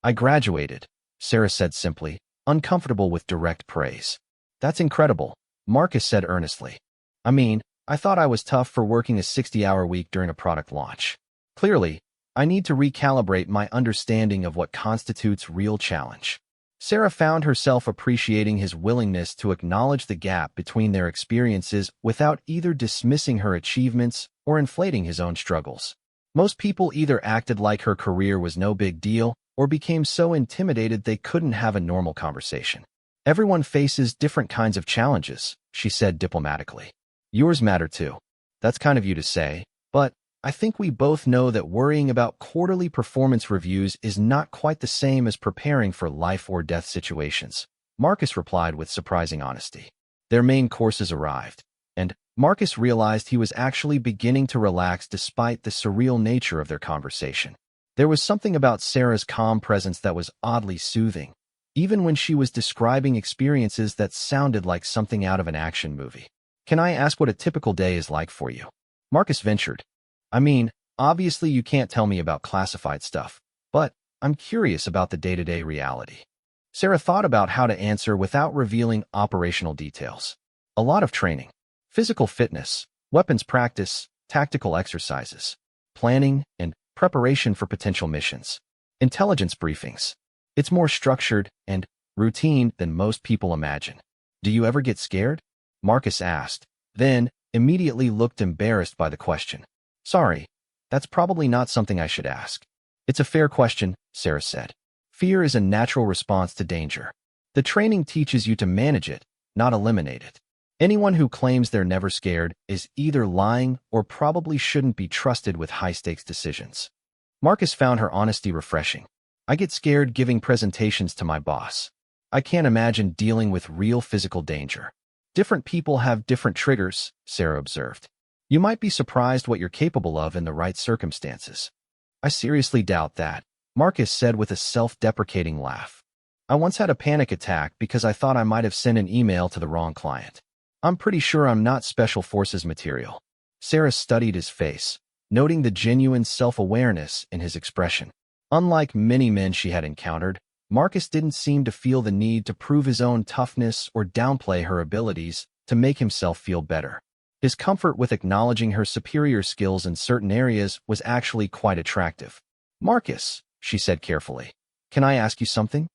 I graduated, Sarah said simply, uncomfortable with direct praise. That's incredible, Marcus said earnestly. I mean, I thought I was tough for working a 60-hour week during a product launch. Clearly, I need to recalibrate my understanding of what constitutes real challenge. Sarah found herself appreciating his willingness to acknowledge the gap between their experiences without either dismissing her achievements or inflating his own struggles. Most people either acted like her career was no big deal or became so intimidated they couldn't have a normal conversation. Everyone faces different kinds of challenges, she said diplomatically. Yours matter too. That's kind of you to say, but I think we both know that worrying about quarterly performance reviews is not quite the same as preparing for life or death situations, Marcus replied with surprising honesty. Their main courses arrived, and Marcus realized he was actually beginning to relax despite the surreal nature of their conversation. There was something about Sarah's calm presence that was oddly soothing, even when she was describing experiences that sounded like something out of an action movie. Can I ask what a typical day is like for you? Marcus ventured. I mean, obviously you can't tell me about classified stuff, but I'm curious about the day-to-day reality. Sarah thought about how to answer without revealing operational details. A lot of training, physical fitness, weapons practice, tactical exercises, planning, and preparation for potential missions. Intelligence briefings. It's more structured and routine than most people imagine. Do you ever get scared? Marcus asked, then immediately looked embarrassed by the question. Sorry, that's probably not something I should ask. It's a fair question, Sarah said. Fear is a natural response to danger. The training teaches you to manage it, not eliminate it. Anyone who claims they're never scared is either lying or probably shouldn't be trusted with high-stakes decisions. Marcus found her honesty refreshing. I get scared giving presentations to my boss. I can't imagine dealing with real physical danger. Different people have different triggers, Sarah observed. You might be surprised what you're capable of in the right circumstances. I seriously doubt that, Marcus said with a self-deprecating laugh. I once had a panic attack because I thought I might have sent an email to the wrong client. I'm pretty sure I'm not Special Forces material. Sarah studied his face, noting the genuine self-awareness in his expression. Unlike many men she had encountered, Marcus didn't seem to feel the need to prove his own toughness or downplay her abilities to make himself feel better. His comfort with acknowledging her superior skills in certain areas was actually quite attractive. Marcus, she said carefully, can I ask you something?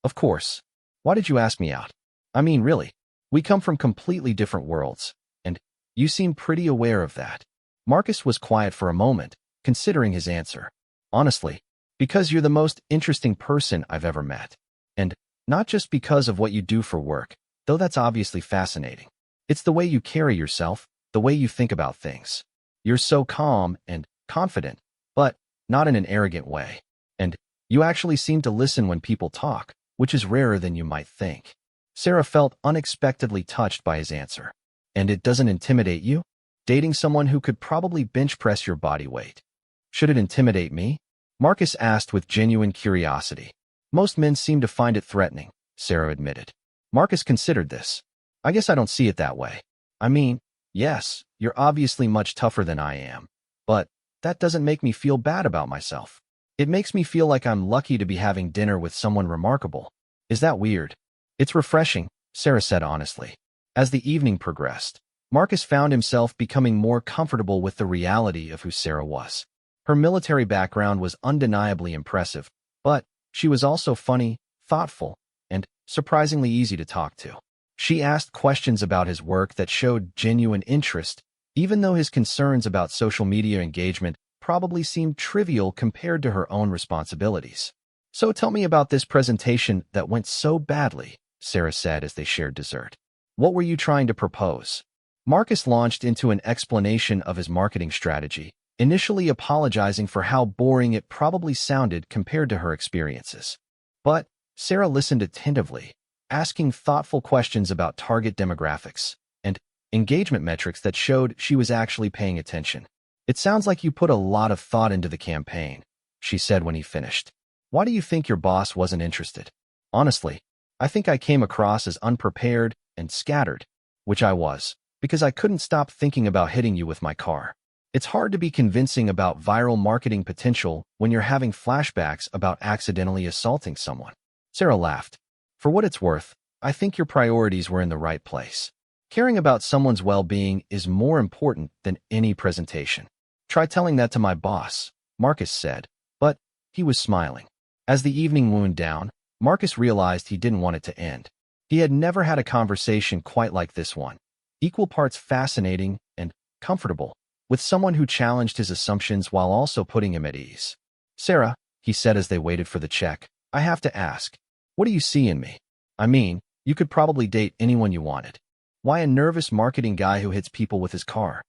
Of course. Why did you ask me out? I mean, really. We come from completely different worlds, and you seem pretty aware of that. Marcus was quiet for a moment, considering his answer. Honestly, because you're the most interesting person I've ever met. And not just because of what you do for work, though that's obviously fascinating. It's the way you carry yourself, the way you think about things. You're so calm and confident, but not in an arrogant way. And you actually seem to listen when people talk, which is rarer than you might think. Sarah felt unexpectedly touched by his answer. And it doesn't intimidate you? Dating someone who could probably bench press your body weight. Should it intimidate me? Marcus asked with genuine curiosity. Most men seem to find it threatening, Sarah admitted. Marcus considered this. I guess I don't see it that way. I mean, yes, you're obviously much tougher than I am, but that doesn't make me feel bad about myself. It makes me feel like I'm lucky to be having dinner with someone remarkable. Is that weird? It's refreshing, Sarah said honestly. As the evening progressed, Marcus found himself becoming more comfortable with the reality of who Sarah was. Her military background was undeniably impressive, but she was also funny, thoughtful, and surprisingly easy to talk to. She asked questions about his work that showed genuine interest, even though his concerns about social media engagement probably seemed trivial compared to her own responsibilities. So tell me about this presentation that went so badly, Sarah said as they shared dessert. What were you trying to propose? Marcus launched into an explanation of his marketing strategy, initially apologizing for how boring it probably sounded compared to her experiences. But Sarah listened attentively, asking thoughtful questions about target demographics and engagement metrics that showed she was actually paying attention. It sounds like you put a lot of thought into the campaign, she said when he finished. Why do you think your boss wasn't interested? Honestly, I think I came across as unprepared and scattered, which I was, because I couldn't stop thinking about hitting you with my car. It's hard to be convincing about viral marketing potential when you're having flashbacks about accidentally assaulting someone. Sarah laughed. For what it's worth, I think your priorities were in the right place. Caring about someone's well-being is more important than any presentation. Try telling that to my boss, Marcus said, but he was smiling. As the evening wound down, Marcus realized he didn't want it to end. He had never had a conversation quite like this one, equal parts fascinating and comfortable, with someone who challenged his assumptions while also putting him at ease. Sarah, he said as they waited for the check, I have to ask, what do you see in me? I mean, you could probably date anyone you wanted. Why a nervous marketing guy who hits people with his car?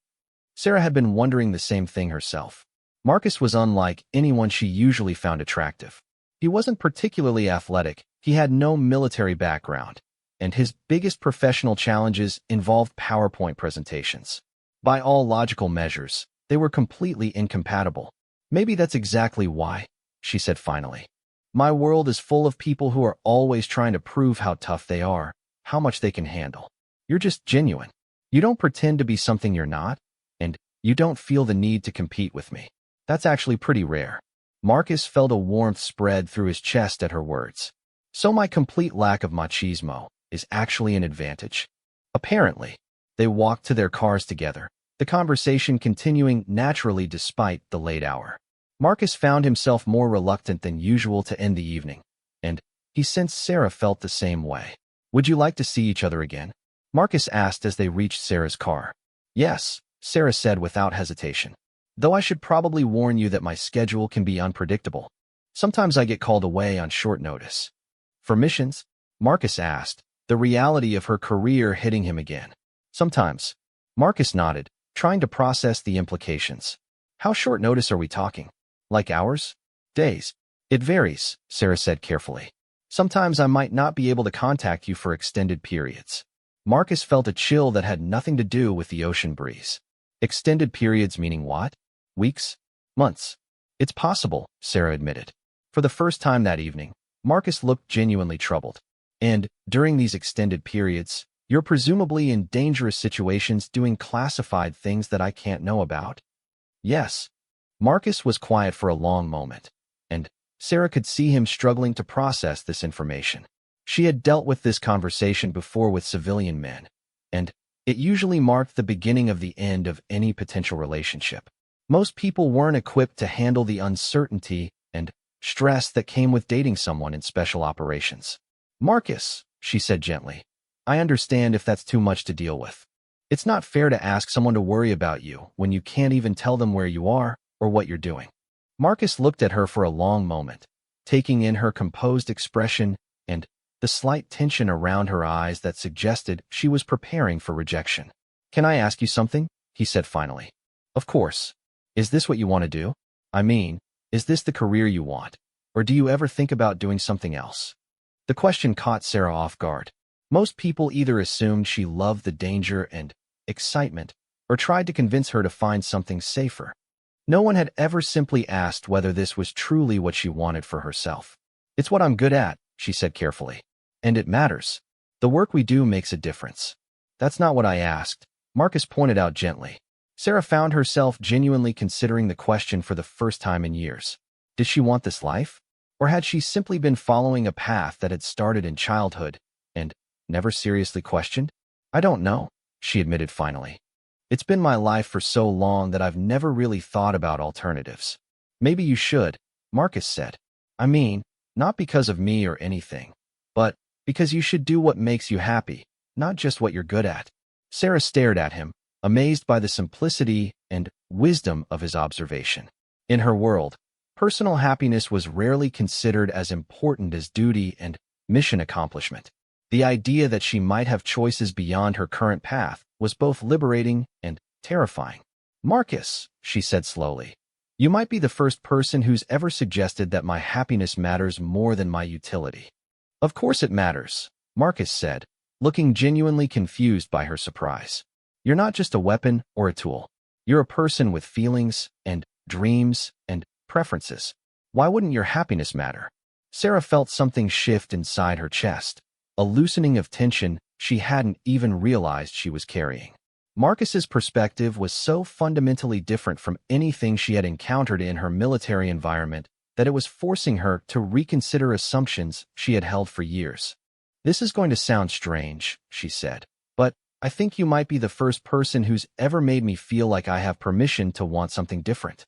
Sarah had been wondering the same thing herself. Marcus was unlike anyone she usually found attractive. He wasn't particularly athletic, he had no military background, and his biggest professional challenges involved PowerPoint presentations. By all logical measures, they were completely incompatible. Maybe that's exactly why, she said finally. My world is full of people who are always trying to prove how tough they are, how much they can handle. You're just genuine. You don't pretend to be something you're not, and you don't feel the need to compete with me. That's actually pretty rare. Marcus felt a warmth spread through his chest at her words. So my complete lack of machismo is actually an advantage. Apparently, they walked to their cars together, the conversation continuing naturally despite the late hour. Marcus found himself more reluctant than usual to end the evening, and he sensed Sarah felt the same way. Would you like to see each other again? Marcus asked as they reached Sarah's car. Yes, Sarah said without hesitation. Though I should probably warn you that my schedule can be unpredictable. Sometimes I get called away on short notice. For missions? Marcus asked, the reality of her career hitting him again. Sometimes. Marcus nodded, trying to process the implications. How short notice are we talking? Like hours? Days? It varies, Sarah said carefully. Sometimes I might not be able to contact you for extended periods. Marcus felt a chill that had nothing to do with the ocean breeze. Extended periods meaning what? Weeks? Months? It's possible, Sarah admitted. For the first time that evening, Marcus looked genuinely troubled. And, during these extended periods, you're presumably in dangerous situations doing classified things that I can't know about? Yes. Marcus was quiet for a long moment, and Sarah could see him struggling to process this information. She had dealt with this conversation before with civilian men, and it usually marked the beginning of the end of any potential relationship. Most people weren't equipped to handle the uncertainty and stress that came with dating someone in special operations. Marcus, she said gently, I understand if that's too much to deal with. It's not fair to ask someone to worry about you when you can't even tell them where you are or what you're doing. Marcus looked at her for a long moment, taking in her composed expression and the slight tension around her eyes that suggested she was preparing for rejection. "Can I ask you something?" he said finally. "Of course. Is this what you want to do? I mean, is this the career you want? Or do you ever think about doing something else?" The question caught Sarah off guard. Most people either assumed she loved the danger and excitement or tried to convince her to find something safer. No one had ever simply asked whether this was truly what she wanted for herself. "It's what I'm good at," she said carefully. "And it matters. The work we do makes a difference." "That's not what I asked," Marcus pointed out gently. Sarah found herself genuinely considering the question for the first time in years. Did she want this life? Or had she simply been following a path that had started in childhood and never seriously questioned? "I don't know," she admitted finally. "It's been my life for so long that I've never really thought about alternatives." "Maybe you should," Marcus said. "I mean, not because of me or anything, but because you should do what makes you happy, not just what you're good at." Sarah stared at him, amazed by the simplicity and wisdom of his observation. In her world, personal happiness was rarely considered as important as duty and mission accomplishment. The idea that she might have choices beyond her current path was both liberating and terrifying. "Marcus," she said slowly, "you might be the first person who's ever suggested that my happiness matters more than my utility." "Of course it matters," Marcus said, looking genuinely confused by her surprise. "You're not just a weapon or a tool. You're a person with feelings and dreams and preferences. Why wouldn't your happiness matter?" Sarah felt something shift inside her chest, a loosening of tension she hadn't even realized she was carrying. Marcus's perspective was so fundamentally different from anything she had encountered in her military environment that it was forcing her to reconsider assumptions she had held for years. "This is going to sound strange," she said, "but I think you might be the first person who's ever made me feel like I have permission to want something different."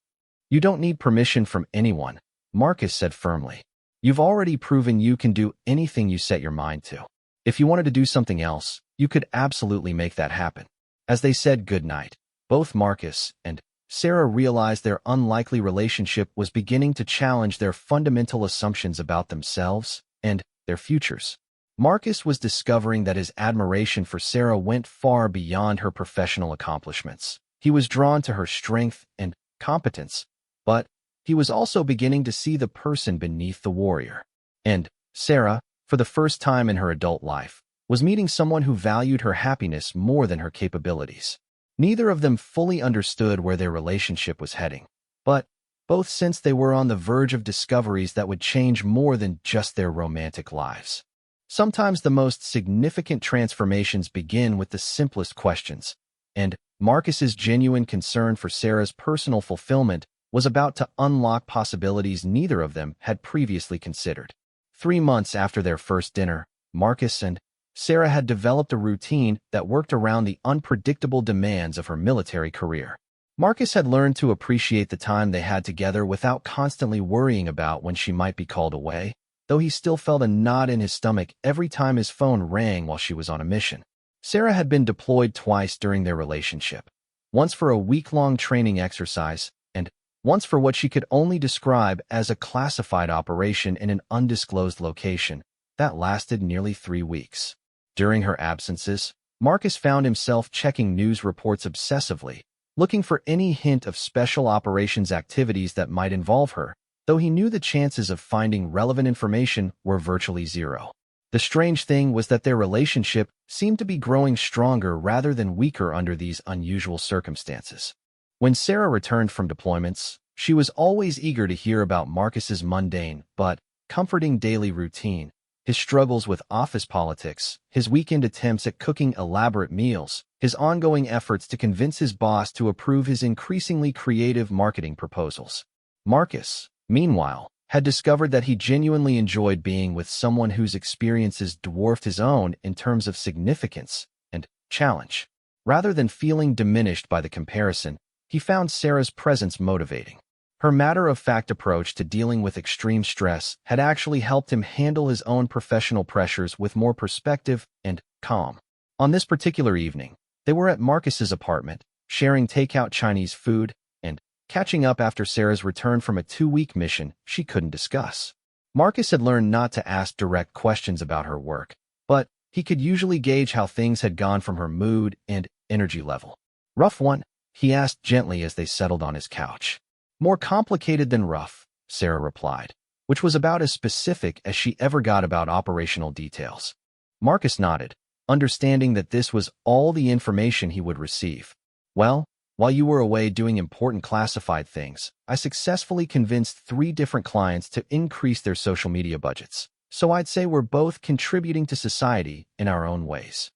"You don't need permission from anyone," Marcus said firmly. "You've already proven you can do anything you set your mind to. If you wanted to do something else, you could absolutely make that happen." As they said goodnight, both Marcus and Sarah realized their unlikely relationship was beginning to challenge their fundamental assumptions about themselves and their futures. Marcus was discovering that his admiration for Sarah went far beyond her professional accomplishments. He was drawn to her strength and competence, but he was also beginning to see the person beneath the warrior. And Sarah, for the first time in her adult life, was meeting someone who valued her happiness more than her capabilities. Neither of them fully understood where their relationship was heading, but both sensed they were on the verge of discoveries that would change more than just their romantic lives. Sometimes the most significant transformations begin with the simplest questions, and Marcus's genuine concern for Sarah's personal fulfillment was about to unlock possibilities neither of them had previously considered. 3 months after their first dinner, Marcus and Sarah had developed a routine that worked around the unpredictable demands of her military career. Marcus had learned to appreciate the time they had together without constantly worrying about when she might be called away, though he still felt a knot in his stomach every time his phone rang while she was on a mission. Sarah had been deployed twice during their relationship, once for a week-long training exercise, and once for what she could only describe as a classified operation in an undisclosed location that lasted nearly 3 weeks. During her absences, Marcus found himself checking news reports obsessively, looking for any hint of special operations activities that might involve her, though he knew the chances of finding relevant information were virtually zero. The strange thing was that their relationship seemed to be growing stronger rather than weaker under these unusual circumstances. When Sarah returned from deployments, she was always eager to hear about Marcus's mundane but comforting daily routine, his struggles with office politics, his weekend attempts at cooking elaborate meals, his ongoing efforts to convince his boss to approve his increasingly creative marketing proposals. Marcus, meanwhile, had discovered that he genuinely enjoyed being with someone whose experiences dwarfed his own in terms of significance and challenge. Rather than feeling diminished by the comparison, he found Sarah's presence motivating. Her matter-of-fact approach to dealing with extreme stress had actually helped him handle his own professional pressures with more perspective and calm. On this particular evening, they were at Marcus's apartment, sharing takeout Chinese food and catching up after Sarah's return from a 2-week mission she couldn't discuss. Marcus had learned not to ask direct questions about her work, but he could usually gauge how things had gone from her mood and energy level. Rough one? He asked gently as they settled on his couch. More complicated than rough, Sarah replied, which was about as specific as she ever got about operational details. Marcus nodded, understanding that this was all the information he would receive. Well, while you were away doing important classified things, I successfully convinced 3 different clients to increase their social media budgets. So I'd say we're both contributing to society in our own ways.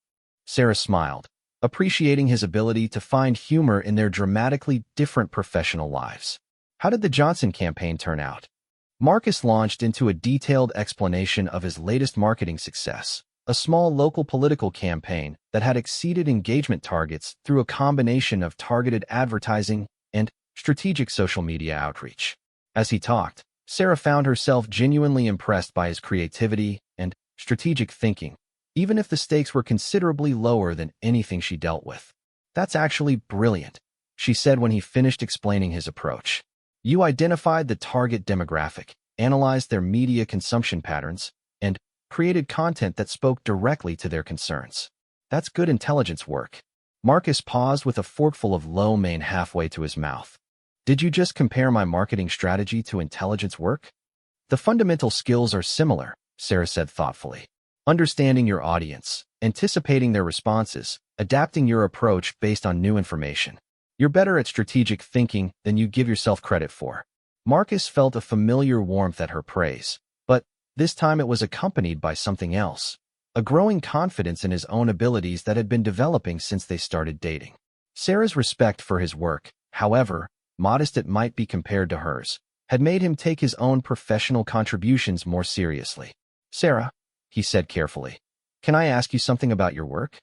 Sarah smiled, appreciating his ability to find humor in their dramatically different professional lives. How did the Johnson campaign turn out? Marcus launched into a detailed explanation of his latest marketing success, a small local political campaign that had exceeded engagement targets through a combination of targeted advertising and strategic social media outreach. As he talked, Sarah found herself genuinely impressed by his creativity and strategic thinking, even if the stakes were considerably lower than anything she dealt with. "That's actually brilliant," she said when he finished explaining his approach. "You identified the target demographic, analyzed their media consumption patterns, and created content that spoke directly to their concerns. That's good intelligence work." Marcus paused with a forkful of lo mein halfway to his mouth. "Did you just compare my marketing strategy to intelligence work?" "The fundamental skills are similar," Sarah said thoughtfully. "Understanding your audience, anticipating their responses, adapting your approach based on new information. You're better at strategic thinking than you give yourself credit for." Marcus felt a familiar warmth at her praise, but this time it was accompanied by something else, a growing confidence in his own abilities that had been developing since they started dating. Sarah's respect for his work, however modest it might be compared to hers, had made him take his own professional contributions more seriously. "Sarah," he said carefully, "can I ask you something about your work?"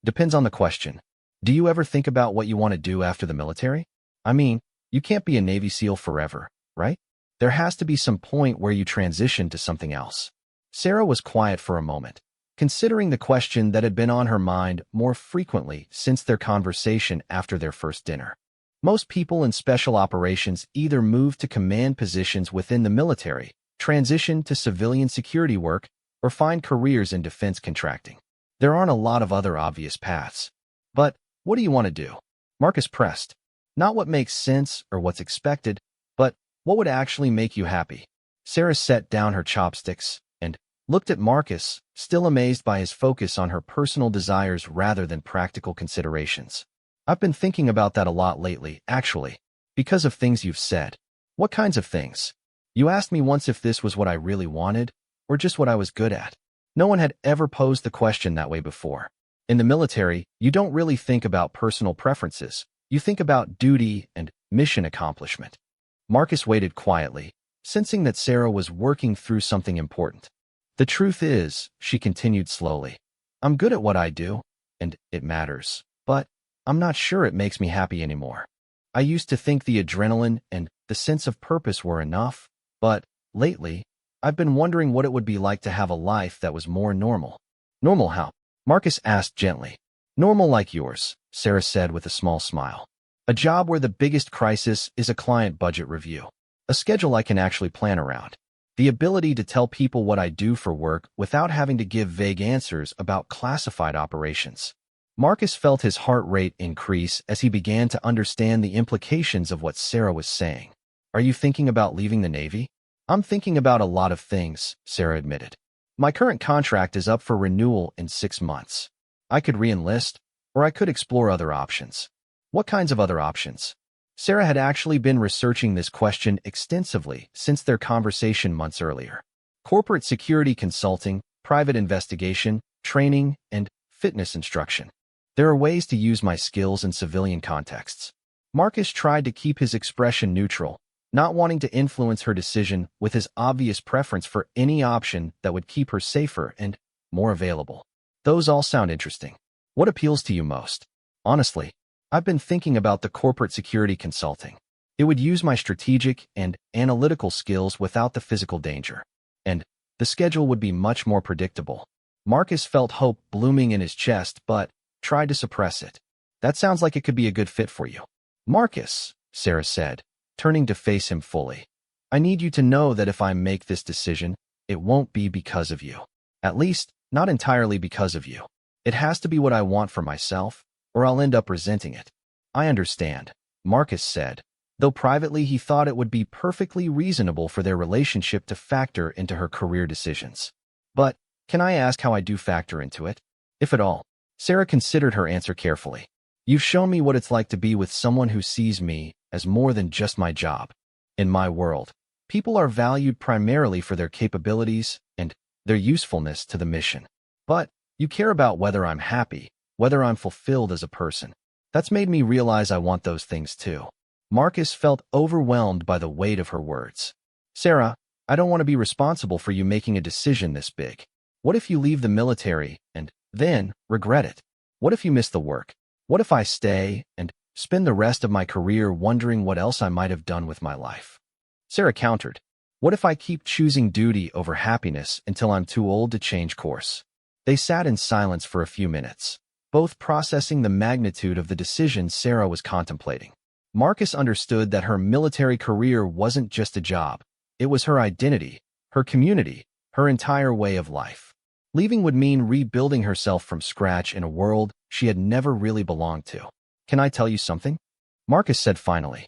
"Depends on the question. Do you ever think about what you want to do after the military? I mean, you can't be a Navy SEAL forever, right? There has to be some point where you transition to something else." Sarah was quiet for a moment, considering the question that had been on her mind more frequently since their conversation after their first dinner. Most people in special operations either move to command positions within the military, transition to civilian security work, or find careers in defense contracting. There aren't a lot of other obvious paths. "But what do you want to do?" Marcus pressed. "Not what makes sense or what's expected, but what would actually make you happy." Sarah set down her chopsticks and looked at Marcus, still amazed by his focus on her personal desires rather than practical considerations. "I've been thinking about that a lot lately, actually, because of things you've said." "What kinds of things?" "You asked me once if this was what I really wanted, or just what I was good at." No one had ever posed the question that way before. In the military, you don't really think about personal preferences. You think about duty and mission accomplishment. Marcus waited quietly, sensing that Sarah was working through something important. "The truth is," she continued slowly, "I'm good at what I do, and it matters, but I'm not sure it makes me happy anymore. I used to think the adrenaline and the sense of purpose were enough, but lately, I've been wondering what it would be like to have a life that was more normal." "Normal how?" Marcus asked gently. "Normal like yours," Sarah said with a small smile. "A job where the biggest crisis is a client budget review. A schedule I can actually plan around. The ability to tell people what I do for work without having to give vague answers about classified operations." Marcus felt his heart rate increase as he began to understand the implications of what Sarah was saying. "Are you thinking about leaving the Navy?" "I'm thinking about a lot of things," Sarah admitted. "My current contract is up for renewal in 6 months. I could re-enlist, or I could explore other options." "What kinds of other options?" Sarah had actually been researching this question extensively since their conversation months earlier. Corporate security consulting, private investigation, training, and fitness instruction. There are ways to use my skills in civilian contexts. Marcus tried to keep his expression neutral, not wanting to influence her decision with his obvious preference for any option that would keep her safer and more available. "Those all sound interesting. What appeals to you most?" "Honestly, I've been thinking about the corporate security consulting. It would use my strategic and analytical skills without the physical danger. And the schedule would be much more predictable." Marcus felt hope blooming in his chest, but tried to suppress it. "That sounds like it could be a good fit for you." "Marcus," Sarah said, turning to face him fully, "I need you to know that if I make this decision, it won't be because of you. At least, not entirely because of you. It has to be what I want for myself, or I'll end up resenting it. I understand, Marcus said, though privately he thought it would be perfectly reasonable for their relationship to factor into her career decisions. But, can I ask how I do factor into it? If at all. Sarah considered her answer carefully. You've shown me what it's like to be with someone who sees me as more than just my job. In my world, people are valued primarily for their capabilities and their usefulness to the mission. But you care about whether I'm happy, whether I'm fulfilled as a person. That's made me realize I want those things too. Marcus felt overwhelmed by the weight of her words. Sarah, I don't want to be responsible for you making a decision this big. What if you leave the military and then regret it? What if you miss the work? What if I stay and spend the rest of my career wondering what else I might have done with my life? Sarah countered. What if I keep choosing duty over happiness until I'm too old to change course? They sat in silence for a few minutes, both processing the magnitude of the decision Sarah was contemplating. Marcus understood that her military career wasn't just a job. It was her identity, her community, her entire way of life. Leaving would mean rebuilding herself from scratch in a world she had never really belonged to. Can I tell you something? Marcus said finally.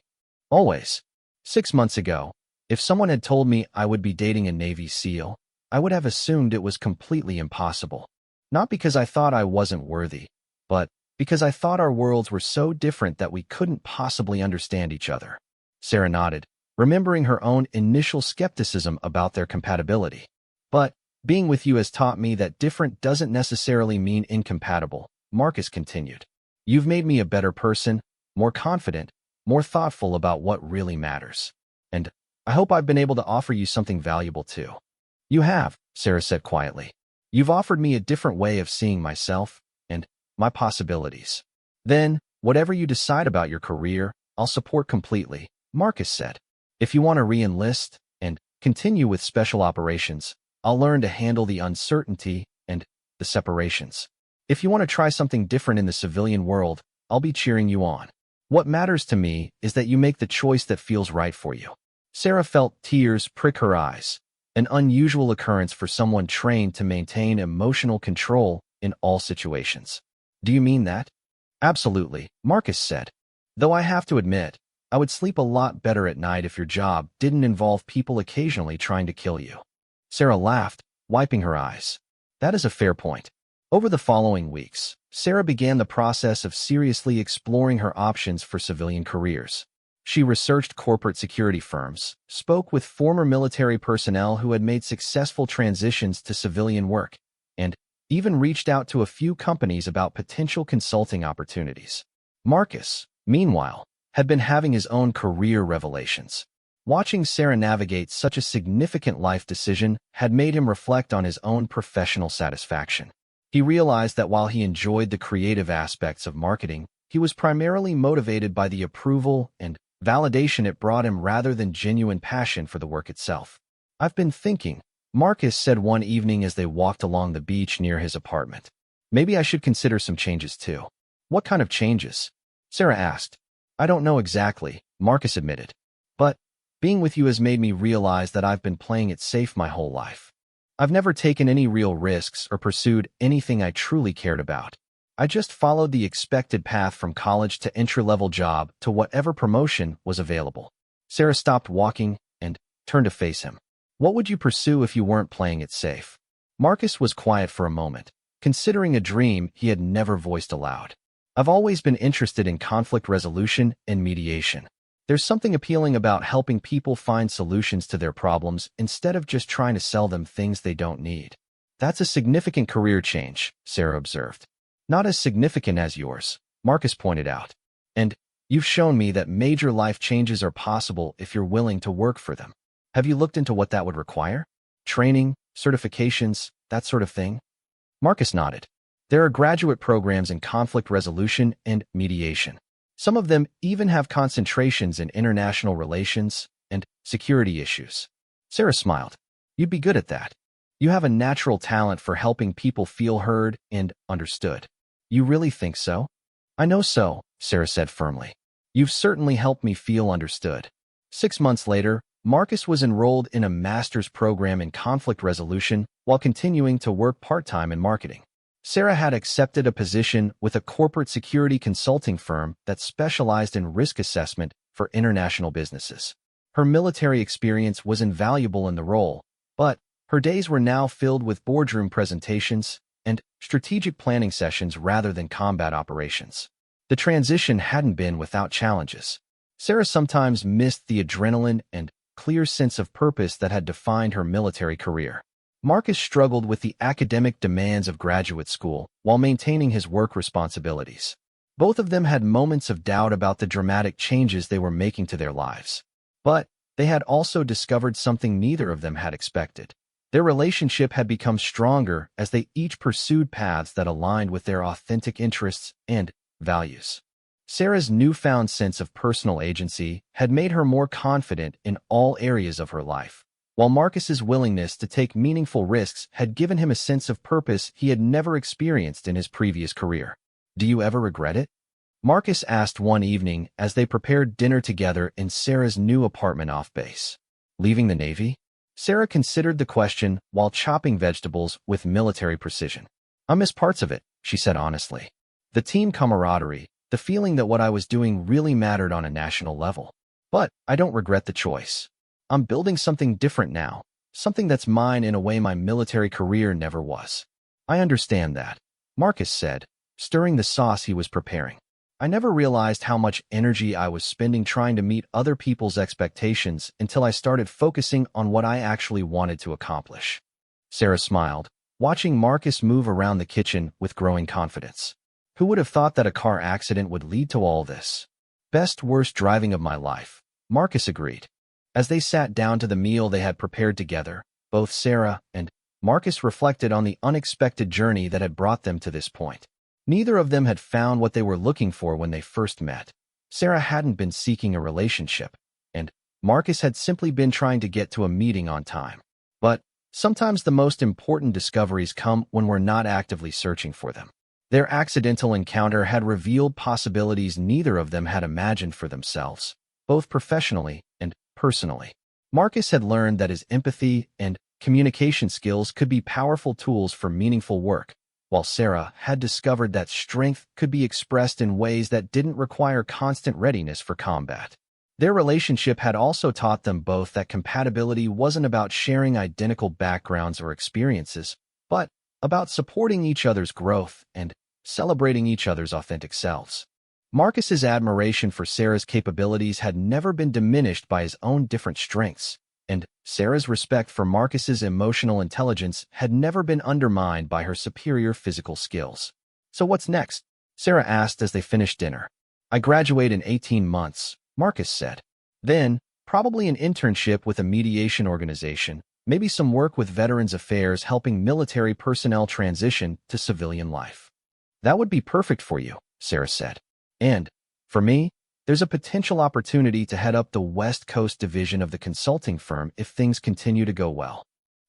Always. 6 months ago, if someone had told me I would be dating a Navy SEAL, I would have assumed it was completely impossible. Not because I thought I wasn't worthy, but because I thought our worlds were so different that we couldn't possibly understand each other. Sarah nodded, remembering her own initial skepticism about their compatibility. But being with you has taught me that different doesn't necessarily mean incompatible, Marcus continued. You've made me a better person, more confident, more thoughtful about what really matters. And I hope I've been able to offer you something valuable too. You have, Sarah said quietly. You've offered me a different way of seeing myself and my possibilities. Then, whatever you decide about your career, I'll support completely, Marcus said. If you want to re-enlist and continue with special operations, I'll learn to handle the uncertainty and the separations. If you want to try something different in the civilian world, I'll be cheering you on. What matters to me is that you make the choice that feels right for you. Sarah felt tears prick her eyes, an unusual occurrence for someone trained to maintain emotional control in all situations. Do you mean that? Absolutely, Marcus said. Though I have to admit, I would sleep a lot better at night if your job didn't involve people occasionally trying to kill you. Sarah laughed, wiping her eyes. That is a fair point. Over the following weeks, Sarah began the process of seriously exploring her options for civilian careers. She researched corporate security firms, spoke with former military personnel who had made successful transitions to civilian work, and even reached out to a few companies about potential consulting opportunities. Marcus, meanwhile, had been having his own career revelations. Watching Sarah navigate such a significant life decision had made him reflect on his own professional satisfaction. He realized that while he enjoyed the creative aspects of marketing, he was primarily motivated by the approval and validation it brought him rather than genuine passion for the work itself. I've been thinking, Marcus said one evening as they walked along the beach near his apartment. Maybe I should consider some changes too. What kind of changes? Sarah asked. I don't know exactly, Marcus admitted. But being with you has made me realize that I've been playing it safe my whole life. I've never taken any real risks or pursued anything I truly cared about. I just followed the expected path from college to entry-level job to whatever promotion was available. Sarah stopped walking and turned to face him. What would you pursue if you weren't playing it safe? Marcus was quiet for a moment, considering a dream he had never voiced aloud. I've always been interested in conflict resolution and mediation. There's something appealing about helping people find solutions to their problems instead of just trying to sell them things they don't need. That's a significant career change, Sarah observed. Not as significant as yours, Marcus pointed out. And you've shown me that major life changes are possible if you're willing to work for them. Have you looked into what that would require? Training, certifications, that sort of thing? Marcus nodded. There are graduate programs in conflict resolution and mediation. Some of them even have concentrations in international relations and security issues. Sarah smiled. You'd be good at that. You have a natural talent for helping people feel heard and understood. You really think so? I know so, Sarah said firmly. You've certainly helped me feel understood. 6 months later, Marcus was enrolled in a master's program in conflict resolution while continuing to work part-time in marketing. Sarah had accepted a position with a corporate security consulting firm that specialized in risk assessment for international businesses. Her military experience was invaluable in the role, but her days were now filled with boardroom presentations and strategic planning sessions rather than combat operations. The transition hadn't been without challenges. Sarah sometimes missed the adrenaline and clear sense of purpose that had defined her military career. Marcus struggled with the academic demands of graduate school while maintaining his work responsibilities. Both of them had moments of doubt about the dramatic changes they were making to their lives. But they had also discovered something neither of them had expected. Their relationship had become stronger as they each pursued paths that aligned with their authentic interests and values. Sarah's newfound sense of personal agency had made her more confident in all areas of her life, while Marcus's willingness to take meaningful risks had given him a sense of purpose he had never experienced in his previous career. "Do you ever regret it?" Marcus asked one evening as they prepared dinner together in Sarah's new apartment off base. "Leaving the Navy?" Sarah considered the question while chopping vegetables with military precision. "I miss parts of it," she said honestly. "The team camaraderie, the feeling that what I was doing really mattered on a national level. But I don't regret the choice. I'm building something different now, something that's mine in a way my military career never was." "I understand that," Marcus said, stirring the sauce he was preparing. "I never realized how much energy I was spending trying to meet other people's expectations until I started focusing on what I actually wanted to accomplish." Sarah smiled, watching Marcus move around the kitchen with growing confidence. "Who would have thought that a car accident would lead to all this?" "Best worst driving of my life," Marcus agreed. As they sat down to the meal they had prepared together, both Sarah and Marcus reflected on the unexpected journey that had brought them to this point. Neither of them had found what they were looking for when they first met. Sarah hadn't been seeking a relationship, and Marcus had simply been trying to get to a meeting on time. But sometimes the most important discoveries come when we're not actively searching for them. Their accidental encounter had revealed possibilities neither of them had imagined for themselves, both professionally and personally. Marcus had learned that his empathy and communication skills could be powerful tools for meaningful work, while Sarah had discovered that strength could be expressed in ways that didn't require constant readiness for combat. Their relationship had also taught them both that compatibility wasn't about sharing identical backgrounds or experiences, but about supporting each other's growth and celebrating each other's authentic selves. Marcus's admiration for Sarah's capabilities had never been diminished by his own different strengths, and Sarah's respect for Marcus's emotional intelligence had never been undermined by her superior physical skills. "So what's next?" Sarah asked as they finished dinner. "I graduate in 18 months, Marcus said. "Then, probably an internship with a mediation organization, maybe some work with Veterans Affairs helping military personnel transition to civilian life." "That would be perfect for you," Sarah said. "And, for me, there's a potential opportunity to head up the West Coast division of the consulting firm if things continue to go well."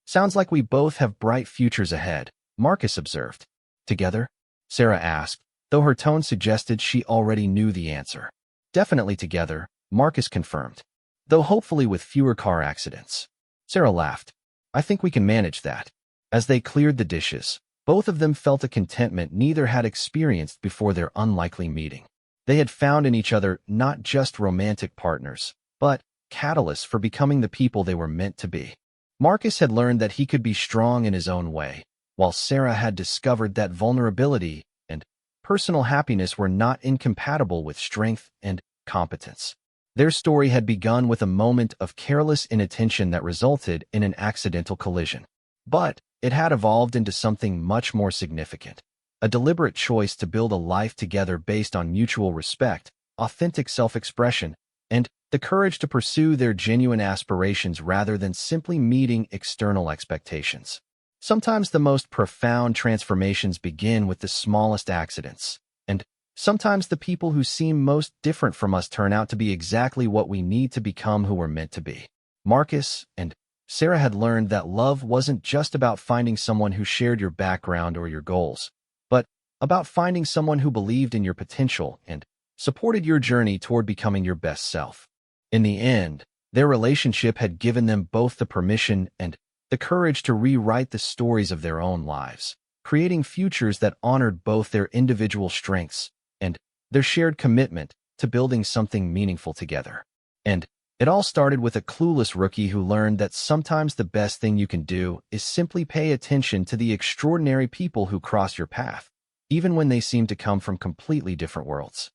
"Sounds like we both have bright futures ahead," Marcus observed. "Together?" Sarah asked, though her tone suggested she already knew the answer. "Definitely together," Marcus confirmed, "though hopefully with fewer car accidents." Sarah laughed. "I think we can manage that." As they cleared the dishes, both of them felt a contentment neither had experienced before their unlikely meeting. They had found in each other not just romantic partners, but catalysts for becoming the people they were meant to be. Marcus had learned that he could be strong in his own way, while Sarah had discovered that vulnerability and personal happiness were not incompatible with strength and competence. Their story had begun with a moment of careless inattention that resulted in an accidental collision. But it had evolved into something much more significant. A deliberate choice to build a life together based on mutual respect, authentic self-expression, and the courage to pursue their genuine aspirations rather than simply meeting external expectations. Sometimes the most profound transformations begin with the smallest accidents, and sometimes the people who seem most different from us turn out to be exactly what we need to become who we're meant to be. Marcus and Sarah had learned that love wasn't just about finding someone who shared your background or your goals, but about finding someone who believed in your potential and supported your journey toward becoming your best self. In the end, their relationship had given them both the permission and the courage to rewrite the stories of their own lives, creating futures that honored both their individual strengths and their shared commitment to building something meaningful together. And it all started with a clueless rookie who learned that sometimes the best thing you can do is simply pay attention to the extraordinary people who cross your path, even when they seem to come from completely different worlds.